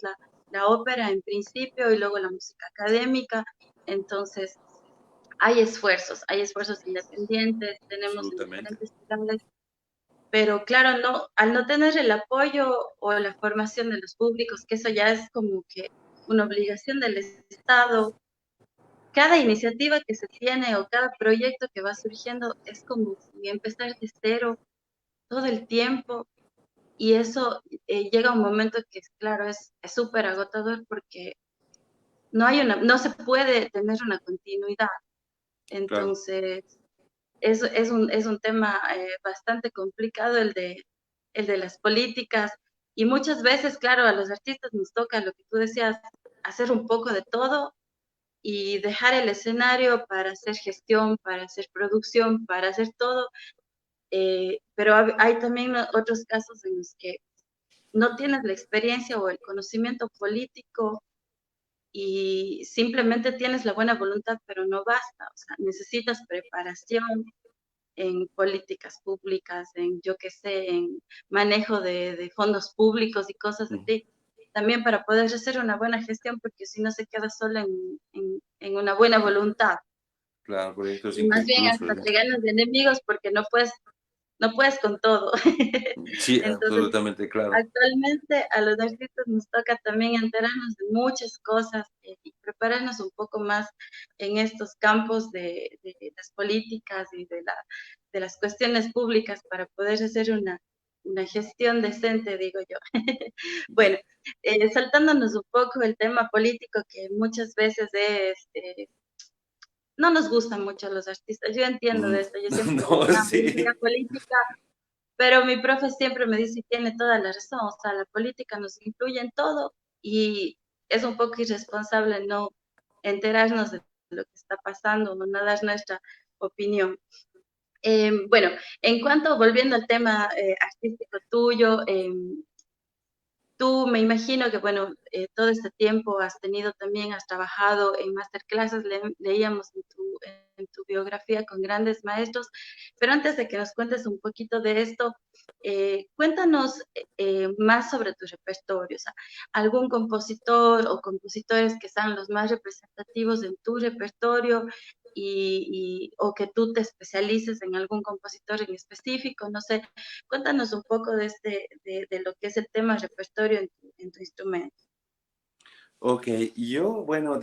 la ópera en principio y luego la música académica. Entonces, hay esfuerzos independientes, tenemos en absolutamente. diferentes ciudades, pero claro, no, al no tener el apoyo o la formación de los públicos, que eso ya es como que una obligación del Estado, cada iniciativa que se tiene o cada proyecto que va surgiendo es como si empezar de cero todo el tiempo. Y eso llega un momento que, claro, es súper agotador porque no se puede tener una continuidad. Claro, Entonces, es un tema bastante complicado el de las políticas. Y muchas veces, claro, a los artistas nos toca lo que tú decías, hacer un poco de todo y dejar el escenario para hacer gestión, para hacer producción, para hacer todo. Pero hay también otros casos en los que no tienes la experiencia o el conocimiento político y simplemente tienes la buena voluntad, pero no basta. O sea, necesitas preparación en políticas públicas, en yo qué sé, en manejo de fondos públicos y cosas mm, así. también para poder hacer una buena gestión, porque si no se queda solo en una buena voluntad. Claro, proyectos Y más bien inconclusos. hasta te ganas de enemigos porque no puedes con todo. Sí, Entonces, absolutamente claro. actualmente a los artistas nos toca también enterarnos de muchas cosas y prepararnos un poco más en estos campos de las políticas y de las cuestiones públicas para poder hacer una gestión decente, digo yo. Bueno, saltándonos un poco el tema político que muchas veces no nos gustan mucho los artistas. Yo entiendo de Mm, esto, yo siempre digo, no, no, la sí. política, pero mi profe siempre me dice, y tiene toda la razón, o sea, la política nos influye en todo y es un poco irresponsable no enterarnos de lo que está pasando, no dar nuestra opinión. Bueno, en cuanto, volviendo al tema artístico tuyo, tú me imagino que, bueno, todo este tiempo has tenido también, has trabajado en masterclasses, leíamos en tu biografía con grandes maestros, pero antes de que nos cuentes un poquito de esto, cuéntanos más sobre tu repertorio, o sea, algún compositor o compositores que sean los más representativos en tu repertorio o que tú te especialices en algún compositor en específico, no sé. Cuéntanos un poco de lo que es el tema repertorio en tu instrumento. Ok, yo, bueno,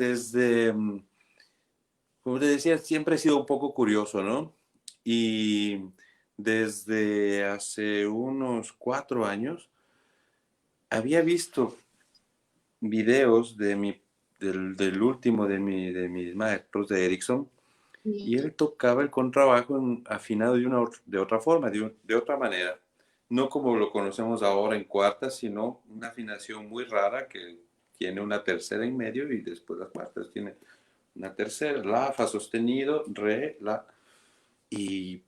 como te decía, siempre he sido un poco curioso, ¿no? Y desde hace unos 4 años había visto videos del último de mis maestros, de Erickson, y Sí. él tocaba el contrabajo afinado de otra forma, de otra manera. No como lo conocemos ahora en cuartas, sino una afinación muy rara que tiene una tercera en medio y después las cuartas tiene una tercera, la, fa sostenido, re, la. Y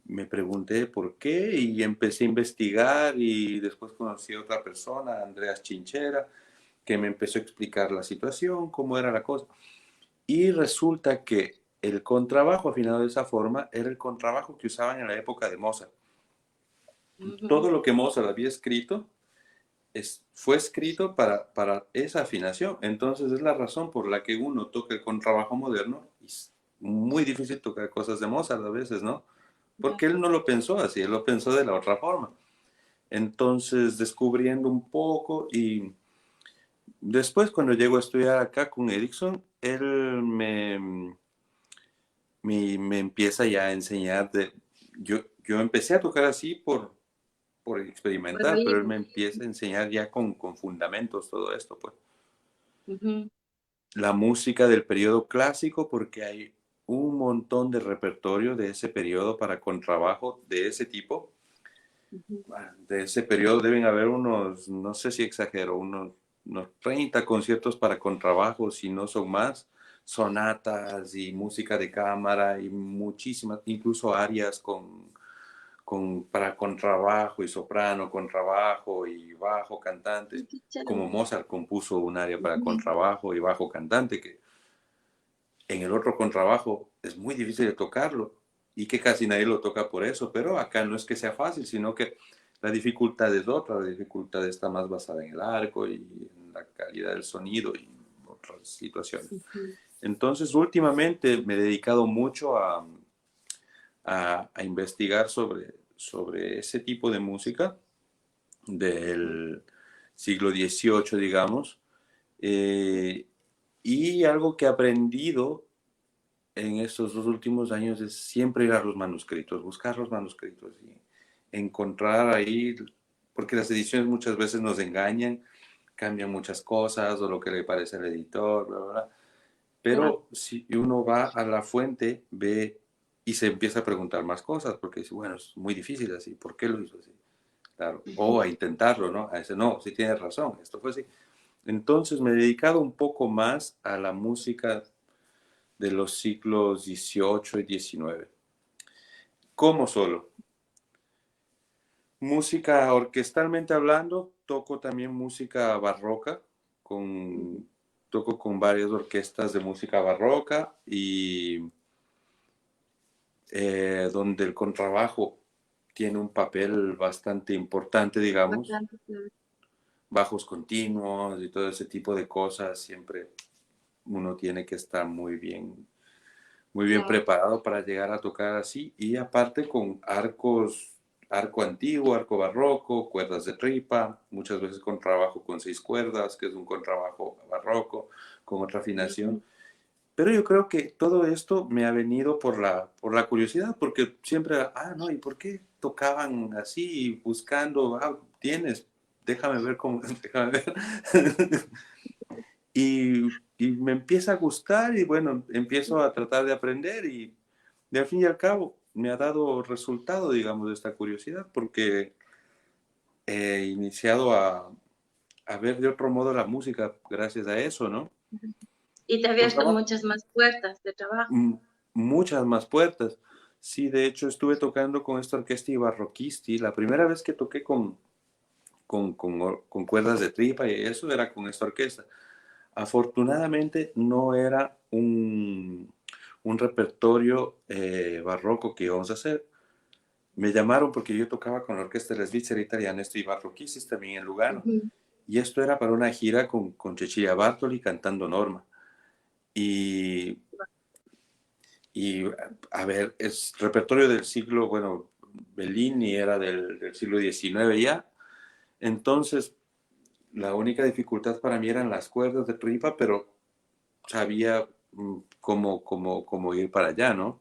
me pregunté por qué y empecé a investigar y después conocí a otra persona, Andreas Chinchera, que me empezó a explicar la situación, cómo era la cosa. Y resulta que el contrabajo afinado de esa forma era el contrabajo que usaban en la época de Mozart. Ujú. Todo lo que Mozart había escrito fue escrito para esa afinación. Entonces es la razón por la que uno toca el contrabajo moderno y es muy difícil tocar cosas de Mozart a veces, ¿no? Ya. Porque él no lo pensó así, él lo pensó de la otra forma. Entonces, descubriendo un poco y después cuando llego a estudiar acá con Erickson, él me empieza ya a enseñar yo empecé a tocar así por Por experimentar, pero él oído. me empieza a enseñar ya con fundamentos todo esto, pues. Ujú, La música del periodo clásico, porque hay un montón de repertorio de ese periodo para contrabajo de ese tipo. ujú. De ese periodo deben haber unos, no sé si exagero, unos 30 conciertos para contrabajo, si no son más, sonatas y música de cámara y muchísimas, incluso arias para contrabajo y soprano, contrabajo y bajo cantante, Qué chévere. como Mozart compuso un aria para Ujú. contrabajo y bajo cantante, que en el otro contrabajo es muy difícil de tocarlo y que casi nadie lo toca por eso, pero acá no es que sea fácil, sino que la dificultad es otra, la dificultad está más basada en el arco y en la calidad del sonido y otras situaciones. Ujú. Entonces, últimamente me he dedicado mucho a investigar sobre ese tipo de música del siglo XVIII, digamos, eh, y algo que he aprendido en estos 2 últimos años es siempre ir a los manuscritos, buscar los manuscritos y encontrar ahí, porque las ediciones muchas veces nos engañan, cambian muchas cosas o lo que le parece al editor, bla, bla, bla. Claro. Pero si uno va a la fuente, ve y se empieza a preguntar más cosas, porque dice, bueno, es muy difícil así, ¿por qué lo hizo así? Claro, o Ujú. a intentarlo, ¿no? A ese, no, sí tienes razón, esto fue así. Entonces me he dedicado un poco más a la música de los siglos XVIII y XIX. Como solo. Música orquestalmente hablando, toco también música barroca, Ujú. toco con varias orquestas de música barroca y donde el contrabajo tiene un papel bastante importante, digamos. Bastante, claro. bajos continuos y todo ese tipo de cosas, siempre uno tiene que estar muy bien Claro. preparado para llegar a tocar así. Y aparte con arco antiguo, arco barroco, cuerdas de tripa, muchas veces con trabajo con 6 cuerdas, que es un contrabajo barroco, con otra afinación. Ujú. Pero yo creo que todo esto me ha venido por la curiosidad, porque siempre, no, ¿y por qué tocaban así, buscando, tienes, déjame ver cómo, déjame ver. Y me empieza a gustar y bueno, empiezo a tratar de aprender y de al fin y al cabo me ha dado resultado, digamos, de esta curiosidad, porque he iniciado a ver de otro modo la música gracias a eso, ¿no? Y te ha Por abierto trabajo. muchas más puertas de trabajo. Muchas más puertas. Sí, de hecho estuve tocando con esta orquesta Ibarroquisti. La primera vez que toqué con cuerdas de tripa y eso era con esta orquesta. Afortunadamente no era un repertorio barroco que íbamos a hacer. Me llamaron porque yo tocaba con la orquesta de la Svizzera Italiana, esto Ibarroquisis también en Lugano. Ujú. Y esto era para una gira con Cecilia Bartoli cantando Norma. Y Y a ver, es repertorio del siglo, bueno, Bellini era del siglo XIX ya. Entonces, la única dificultad para mí eran las cuerdas de tripa, pero sabía cómo ir para allá, ¿no?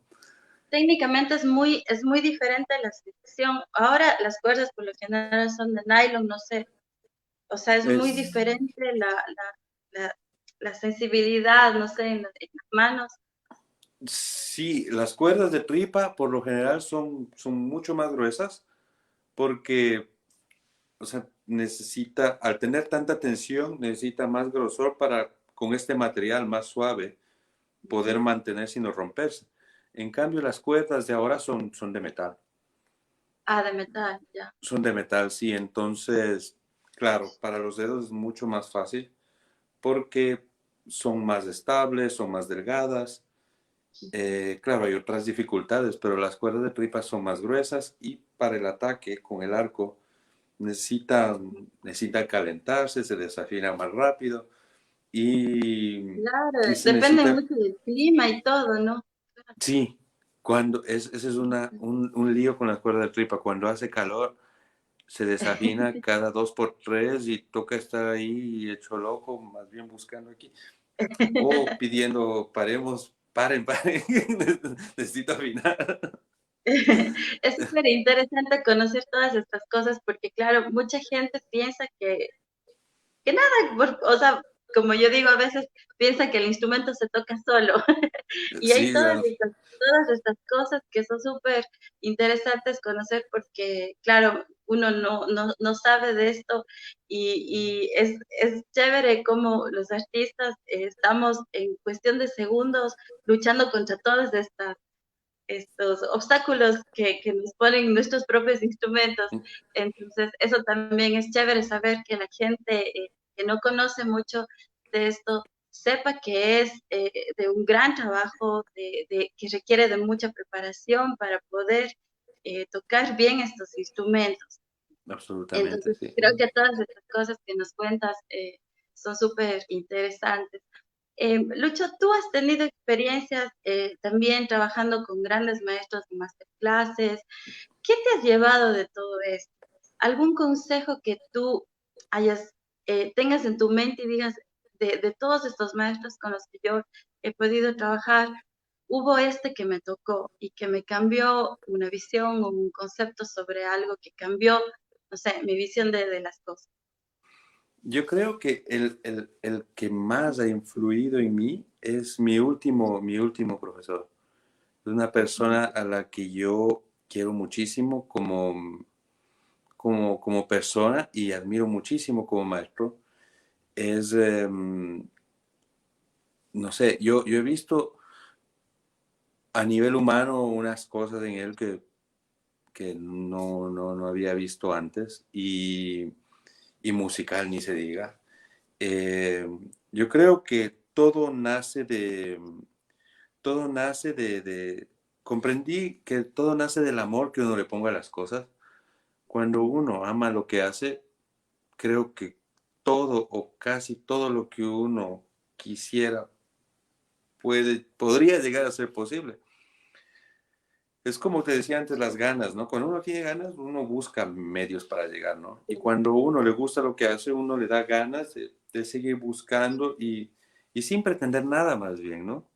Técnicamente es muy diferente la situación. Ahora las cuerdas por lo general son de nylon, no sé. O sea, es muy Es, diferente la, la sensibilidad, no sé, en las manos. sí, las cuerdas de tripa por lo general son mucho más gruesas porque, o sea, al tener tanta tensión, necesita más grosor para, con este material más suave, poder mantener sin romperse. En cambio, las cuerdas de ahora son de metal. Ah, de metal, ya. Son de metal, sí. Entonces, claro, para los dedos es mucho más fácil porque son más estables, son más delgadas. Claro, hay otras dificultades, pero las cuerdas de tripa son más gruesas y para el ataque con el arco necesita calentarse, se desafina más rápido Claro, y se depende necesita. mucho del clima y todo, ¿no? Sí, ese es un lío con las cuerdas de tripa. Cuando hace calor, se desafina cada 2 por 3 y toca estar ahí hecho loco, más bien buscando aquí. O pidiendo, paremos, paren, necesito afinar. Es súper interesante conocer todas estas cosas porque, claro, mucha gente piensa que nada, o sea, como yo digo a veces, piensa que el instrumento se toca solo. Y hay Sí, no, todas estas cosas que son súper interesantes conocer porque, claro, uno no sabe de esto y es chévere como los artistas estamos en cuestión de segundos luchando contra todas estos obstáculos que nos ponen nuestros propios instrumentos. Entonces, eso también es chévere saber que la gente que no conoce mucho de esto sepa que es de un gran trabajo, que requiere de mucha preparación para poder tocar bien estos instrumentos. absolutamente, Entonces, sí. creo que todas estas cosas que nos cuentas son súper interesantes. Lucho, tú has tenido experiencias también trabajando con grandes maestros de masterclasses. ¿Qué te has llevado de todo esto? ¿Algún consejo que tú tengas en tu mente y digas, de todos estos maestros con los que yo he podido trabajar, hubo este que me tocó y que me cambió una visión o un concepto sobre algo que cambió, no sé, mi visión de las cosas? Yo creo que el que más ha influido en mí es mi último profesor. Es una persona a la que yo quiero muchísimo como persona y admiro muchísimo como maestro. Es, no sé, yo he visto a nivel humano unas cosas en él que no había visto antes y musical ni se diga. Eh, yo creo que comprendí que todo nace del amor que uno le ponga a las cosas. Cuando uno ama lo que hace, creo que todo o casi todo lo que uno quisiera podría llegar a ser posible. Es como te decía antes, las ganas, ¿no? Cuando uno tiene ganas, uno busca medios para llegar, ¿no? Y cuando uno le gusta lo que hace, uno le da ganas de seguir buscando y sin pretender nada más bien, ¿no?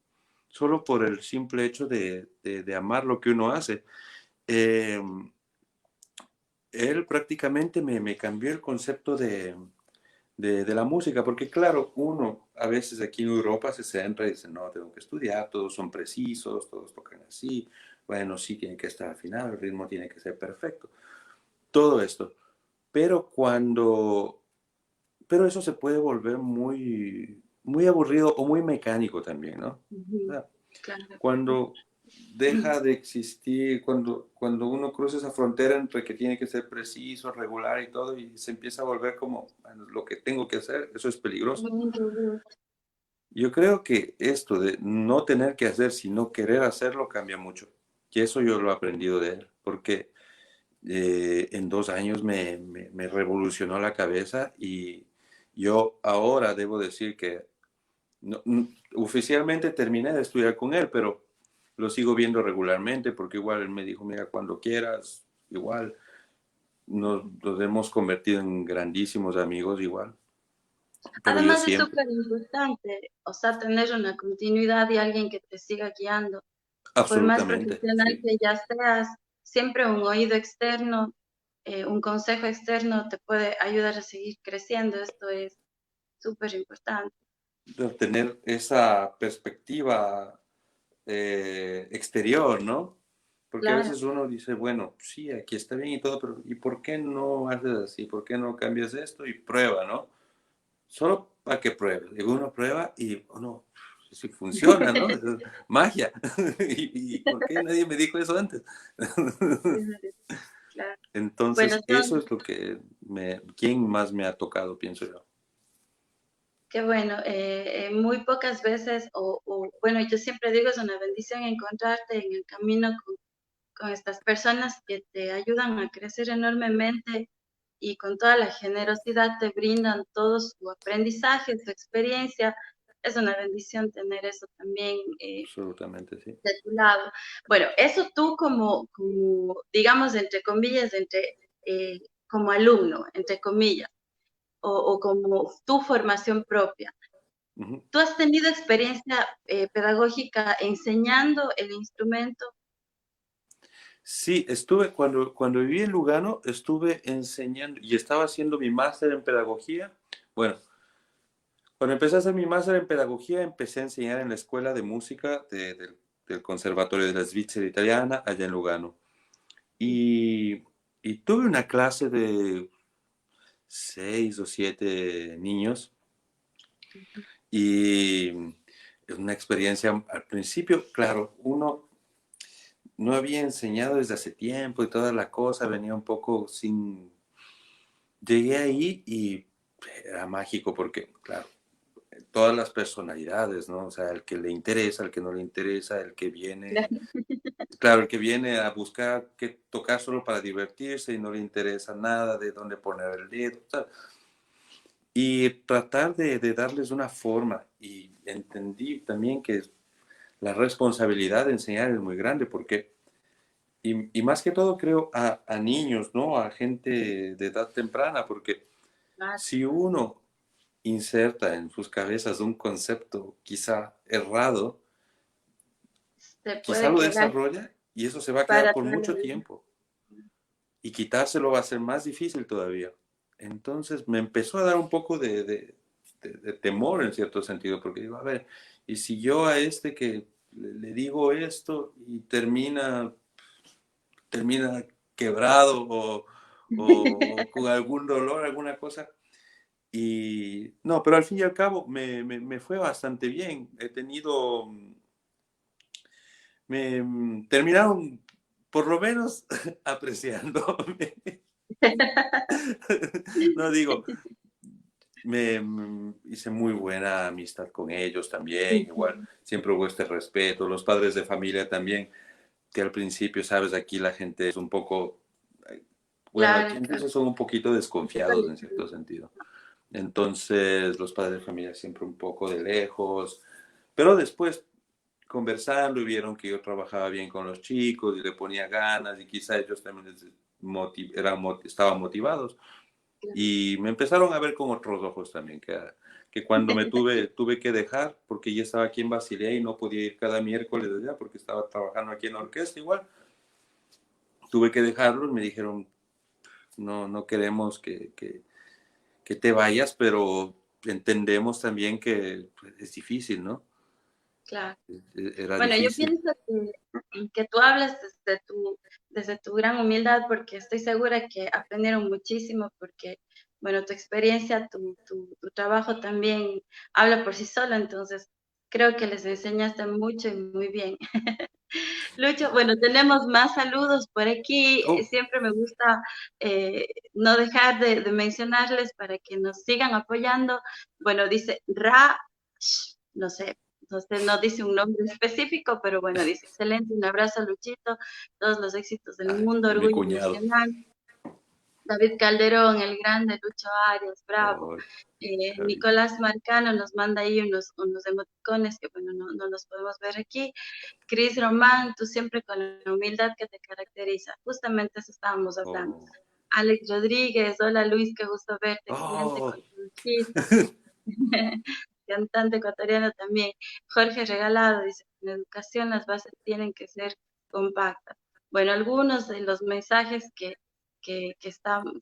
Solo por el simple hecho de amar lo que uno hace. Eh, Él prácticamente me cambió el concepto de la música, porque claro, uno a veces aquí en Europa se centra y dice, no, tengo que estudiar, todos son precisos, todos tocan así, bueno, sí, tiene que estar afinado, el ritmo tiene que ser perfecto, todo esto. Pero pero eso se puede volver muy aburrido o muy mecánico también, ¿no? O Ujú, sea, claro. cuando deja de existir, cuando uno cruza esa frontera entre que tiene que ser preciso, regular y todo, y se empieza a volver como bueno, lo que tengo que hacer, eso es peligroso. Ujú. Yo creo que esto de no tener que hacer, sino querer hacerlo, cambia mucho. Y eso yo lo he aprendido de él, porque en 2 años me revolucionó la cabeza y yo ahora debo decir que oficialmente terminé de estudiar con él, pero lo sigo viendo regularmente porque igual él me dijo, mira, cuando quieras, igual nos hemos convertido en grandísimos amigos igual, pero yo Además es siempre, súper importante, o sea, tener una continuidad y alguien que te siga guiando. Por más absolutamente, profesional sí, que ya seas, siempre un oído externo, un consejo externo te puede ayudar a seguir creciendo. Esto es súper importante. de tener esa perspectiva exterior, ¿no? Porque a Claro, veces uno dice, bueno, sí, aquí está bien y todo, pero ¿y por qué no haces así? ¿Por qué no cambias esto? Y prueba, ¿no? Solo para que pruebe. Y uno prueba y, oh, no, si funciona, ¿no? Es magia. ¿Y por qué nadie me dijo eso antes? claro. Bueno, Entonces, eso son, es lo que ¿quién más me ha tocado, pienso yo? qué bueno, muy pocas veces, bueno, yo siempre digo, es una bendición encontrarte en el camino con estas personas que te ayudan a crecer enormemente y con toda la generosidad te brindan todo su aprendizaje, su experiencia. Es una bendición tener eso también Absolutamente, sí. de tu lado. Bueno, eso tú digamos, entre comillas, como alumno, entre comillas, o como tu formación propia. Ujú. ¿Tú has tenido experiencia pedagógica enseñando el instrumento? Sí, cuando viví en Lugano, estuve enseñando y estaba haciendo mi máster en pedagogía. Bueno, cuando empecé a hacer mi máster en pedagogía, empecé a enseñar en la escuela de música del Conservatorio de la Svizzera Italiana, allá en Lugano. Y, y tuve una clase de 6 o 7 niños y es una experiencia al principio, claro, uno no había enseñado desde hace tiempo y toda la cosa, venía un poco sin... Llegué ahí y era mágico porque, claro, todas las personalidades, ¿no? O sea, el que le interesa, el que no le interesa, el que viene, claro, el que viene a buscar que tocar solo para divertirse y no le interesa nada de dónde poner el dedo, ¿sabes? Y tratar de darles una forma. Y entendí también que la responsabilidad de enseñar es muy grande porque, y más que todo creo a niños, ¿no? A gente de edad temprana, porque Claro, si uno inserta en sus cabezas un concepto quizá errado, se quizá puede lo quedar desarrolla y eso se va a quedar para por toda la mucho vida. tiempo. Y quitárselo va a ser más difícil todavía. Entonces me empezó a dar un poco de temor en cierto sentido, porque digo, a ver, y si yo a este que le digo esto y termina quebrado o con algún dolor, alguna cosa. Y no, pero al fin y al cabo me fue bastante bien. He tenido, terminaron por lo menos apreciándome. No digo, hice muy buena amistad con ellos también, igual Ujú. siempre hubo este respeto, los padres de familia también, que al principio, sabes, aquí la gente es un poco, bueno, aquí Claro, incluso son un poquito un poco desconfiados en cierto lejano. sentido. Entonces, los padres de familia siempre un poco de lejos, pero después conversando y vieron que yo trabajaba bien con los chicos y le ponía ganas y quizá ellos también estaban motivados y me empezaron a ver con otros ojos también, que cuando tuve que dejar, porque ya estaba aquí en Basilea y no podía ir cada miércoles allá porque estaba trabajando aquí en la orquesta igual, tuve que dejarlos, me dijeron, no, no queremos que te vayas, pero entendemos también que pues, es difícil, ¿no? Claro. Era Bueno, yo difícil. pienso que tú hablas desde tu gran humildad, porque estoy segura que aprendieron muchísimo, porque, bueno, tu experiencia, tu trabajo también habla por sí solo, entonces creo que les enseñaste mucho y muy bien. Lucho, bueno, tenemos más saludos por aquí. Oh, Siempre me gusta no dejar de mencionarles para que nos sigan apoyando. Bueno, dice no sé, no dice un nombre específico, pero bueno, dice excelente, un abrazo, Luchito, todos los éxitos del ah, mundo, mi orgullo cuñado. nacional. David Calderón, el grande, Lucho Arias, bravo. Oh, Javi. Nicolás Marcano nos manda ahí unos emoticones que, bueno, no los podemos ver aquí. Cris Román, tú siempre con la humildad que te caracteriza. Justamente eso estábamos hablando. Oh, Alex Rodríguez, hola Luis, qué gusto verte, excelente oh. con tu luchita. Cantante ecuatoriano también. Jorge Regalado dice, en educación las bases tienen que ser compactas. Bueno, algunos de los mensajes que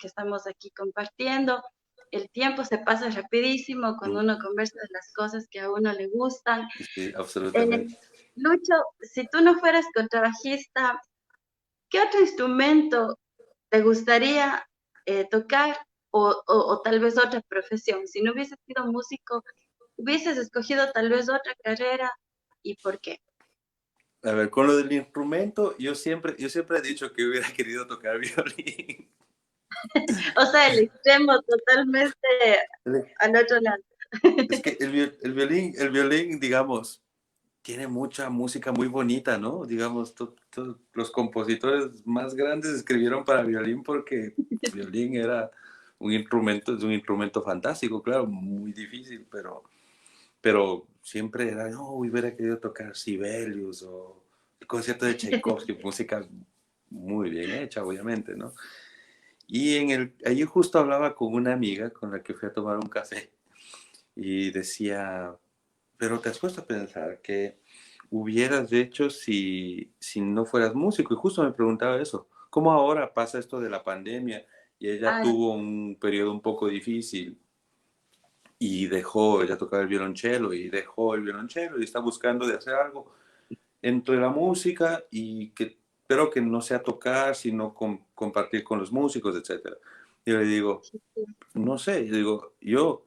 estamos aquí compartiendo. El tiempo se pasa rapidísimo cuando uno conversa de las cosas que a uno le gustan. Sí, Eh, absolutamente. Lucho, si tú no fueras contrabajista, ¿qué otro instrumento te gustaría tocar o tal vez otra profesión? Si no hubieses sido músico, hubieses escogido tal vez otra carrera y por qué. A ver, con lo del instrumento, yo siempre he dicho que hubiera querido tocar violín. O sea, el extremo totalmente al otro lado. Es que el violín, digamos, tiene mucha música muy bonita, ¿no? Digamos, los compositores más grandes escribieron para violín porque violín era es un instrumento fantástico, claro, muy difícil, pero siempre era, no, hubiera querido tocar Sibelius o el concierto de Tchaikovsky, música muy bien hecha, obviamente, ¿no? Y allí justo hablaba con una amiga con la que fui a tomar un café y decía, pero te has puesto a pensar que hubieras hecho si no fueras músico. Y justo me preguntaba eso, ¿cómo ahora pasa esto de la pandemia? Y ella Ah, tuvo un periodo un poco difícil y ella tocaba el violonchelo y dejó el violonchelo y está buscando de hacer algo entre la música pero que no sea tocar, sino compartir con los músicos, etcétera. Yo le digo, sí, sí, no sé, yo digo,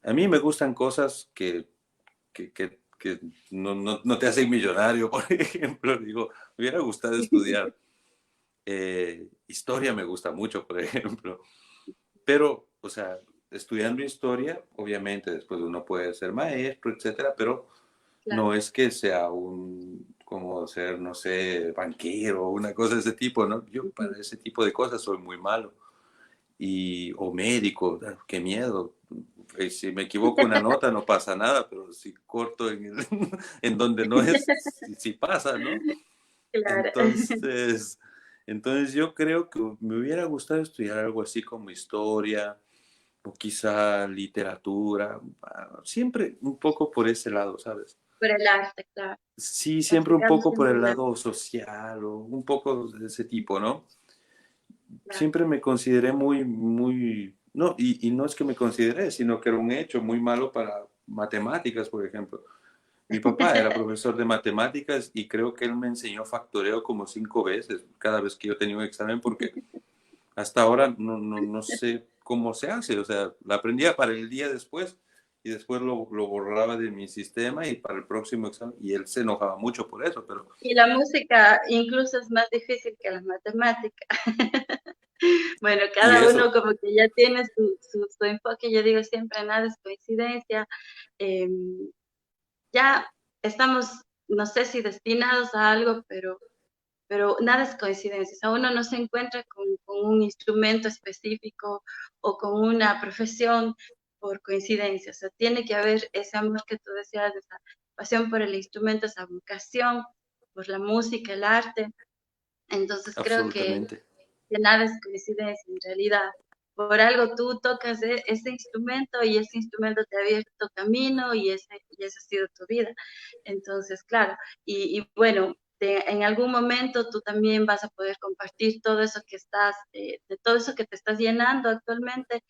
a mí me gustan cosas que no te hacen millonario, por ejemplo. Digo, me hubiera gustado estudiar historia, me gusta mucho, por ejemplo. Pero, o sea, estudiando historia, obviamente después uno puede ser maestro, etcétera, pero claro. no es que sea como ser, no sé, banquero o una cosa de ese tipo, ¿no? Yo Ujú. para ese tipo de cosas soy muy malo. O médico, qué miedo. Si me equivoco una nota no pasa nada, pero si corto en donde no es, sí pasa, ¿no? Claro. Entonces, entonces yo creo que me hubiera gustado estudiar algo así como historia o quizá literatura, siempre un poco por ese lado, ¿sabes? Por el arte, claro. Sí, siempre un Enfocado poco por siempre el en el arte, lado social o un poco de ese tipo, ¿no? claro. Siempre me consideré no, y no es que me consideré, sino que era un hecho muy malo para matemáticas, por ejemplo. Mi papá era profesor de matemáticas y creo que él me enseñó factoreo como 5 veces cada vez que yo tenía un examen porque hasta ahora no sé cómo se hace. O sea, la aprendía para el día después y después lo borraba de mi sistema y para el próximo examen. Y él se enojaba mucho por eso, pero... Y la música incluso es más difícil que las matemáticas. Bueno, Y cada uno eso, como que ya tiene su enfoque. Yo digo siempre, nada es coincidencia. Eh, ya estamos, no sé si destinados a algo, pero nada es coincidencia. O sea, uno no se encuentra con un instrumento específico o con una profesión por coincidencia, o sea, tiene que haber ese amor que tú decías, esa pasión por el instrumento, esa vocación por la música, el arte. Entonces creo Absolutamente. que nada es coincidencia en realidad. Por algo tú tocas ese instrumento y ese instrumento te ha abierto camino y esa ha sido tu vida. Entonces, claro, y bueno, en algún momento tú también vas a poder compartir todo eso que estás, de todo eso que te estás llenando actualmente.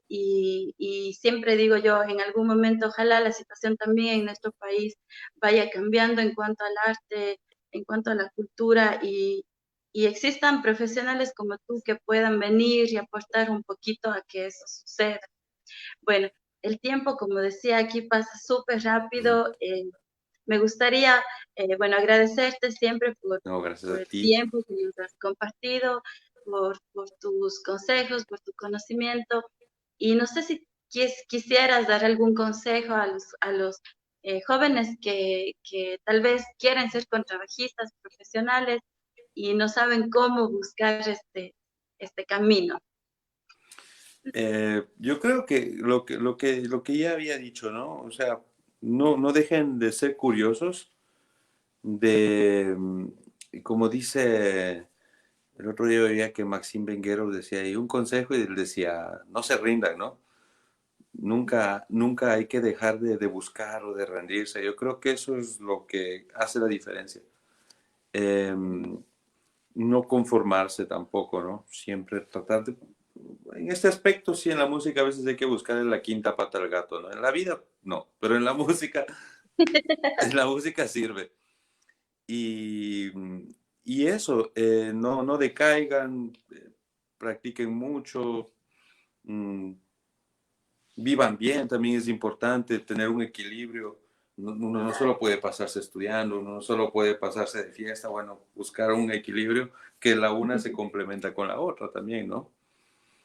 Y siempre digo yo, en algún momento ojalá la situación también en nuestro país vaya cambiando en cuanto al arte, en cuanto a la cultura y existan profesionales como tú que puedan venir y aportar un poquito a que eso suceda. Bueno, el tiempo, como decía, aquí pasa súper Mm. rápido. Me gustaría, bueno, agradecerte siempre No, gracias por a el ti. tiempo que nos has compartido, por tus consejos, por tu conocimiento. Y no sé si quisieras dar algún consejo a los jóvenes que tal vez quieren ser contrabajistas profesionales y no saben cómo buscar este camino. Yo creo que lo que ya había dicho, ¿no? O sea, no dejen de ser curiosos, como dice, el otro día veía que Maxime Venguero decía, y un consejo, y él decía, no se rindan, ¿no? Nunca hay que dejar de buscar o de rendirse. Yo creo que eso es lo que hace la diferencia. No conformarse tampoco, ¿no? Siempre tratar de... En este aspecto, sí, en la música a veces hay que buscar la quinta pata al gato, ¿no? En la vida, no, pero en la música sirve. Y, y eso, no decaigan, practiquen mucho, mm, vivan bien, también es importante tener un equilibrio. Uno no solo puede pasarse estudiando, uno no solo puede pasarse de fiesta, bueno, buscar un equilibrio que la una se complementa con la otra también, ¿no?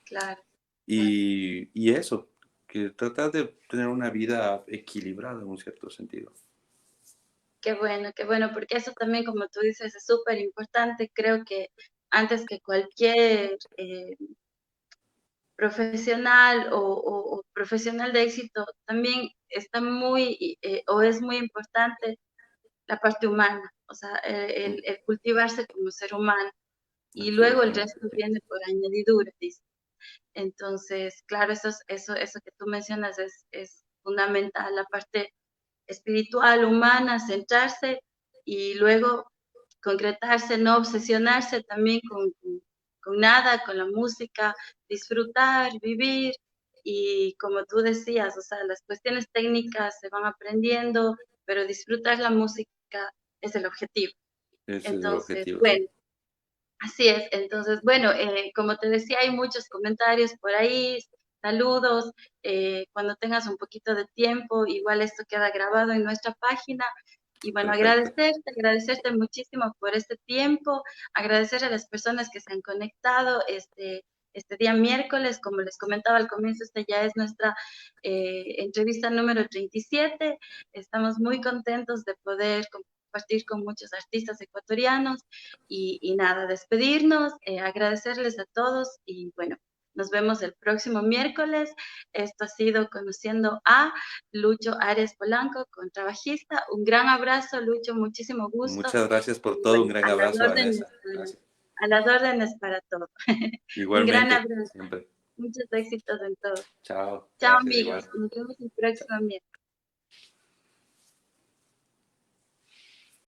Claro, claro. Y eso, que tratar de tener una vida equilibrada en un cierto sentido. Qué bueno, porque eso también, como tú dices, es súper importante. Creo que antes que cualquier profesional o profesional de éxito, también está muy, o es muy importante la parte humana, o sea, Mm, el cultivarse como ser humano. Y luego el absolutamente, resto sí. viene por añadidura, dice. Entonces, claro, eso que tú mencionas es fundamental, la parte espiritual, humana, centrarse y luego concretarse, no obsesionarse también con nada, con la música, disfrutar, vivir y como tú decías, o sea, las cuestiones técnicas se van aprendiendo, pero disfrutar la música es el objetivo. Ese es el Entonces, objetivo, sí. bueno, así es. Entonces, bueno, como te decía, hay muchos comentarios por ahí, saludos. Cuando tengas un poquito de tiempo, igual esto queda grabado en nuestra página. Y bueno, Perfecto. agradecerte muchísimo por este tiempo, agradecer a las personas que se han conectado este día miércoles, como les comentaba al comienzo, esta ya es nuestra entrevista número 37. Estamos muy contentos de poder compartir con muchos artistas ecuatorianos y nada, despedirnos, agradecerles a todos y bueno, nos vemos el próximo miércoles. Esto ha sido Conociendo a Lucho Arias Polanco, contrabajista. Un gran abrazo, Lucho, muchísimo gusto. Muchas gracias por Y todo. Un bueno, gran abrazo, Vanessa. Gracias. a las órdenes para todo. Un gran Igualmente, abrazo, siempre. muchos éxitos en todo. Chao. Chao Gracias, amigos, igual. nos vemos el Chao. próximo miércoles.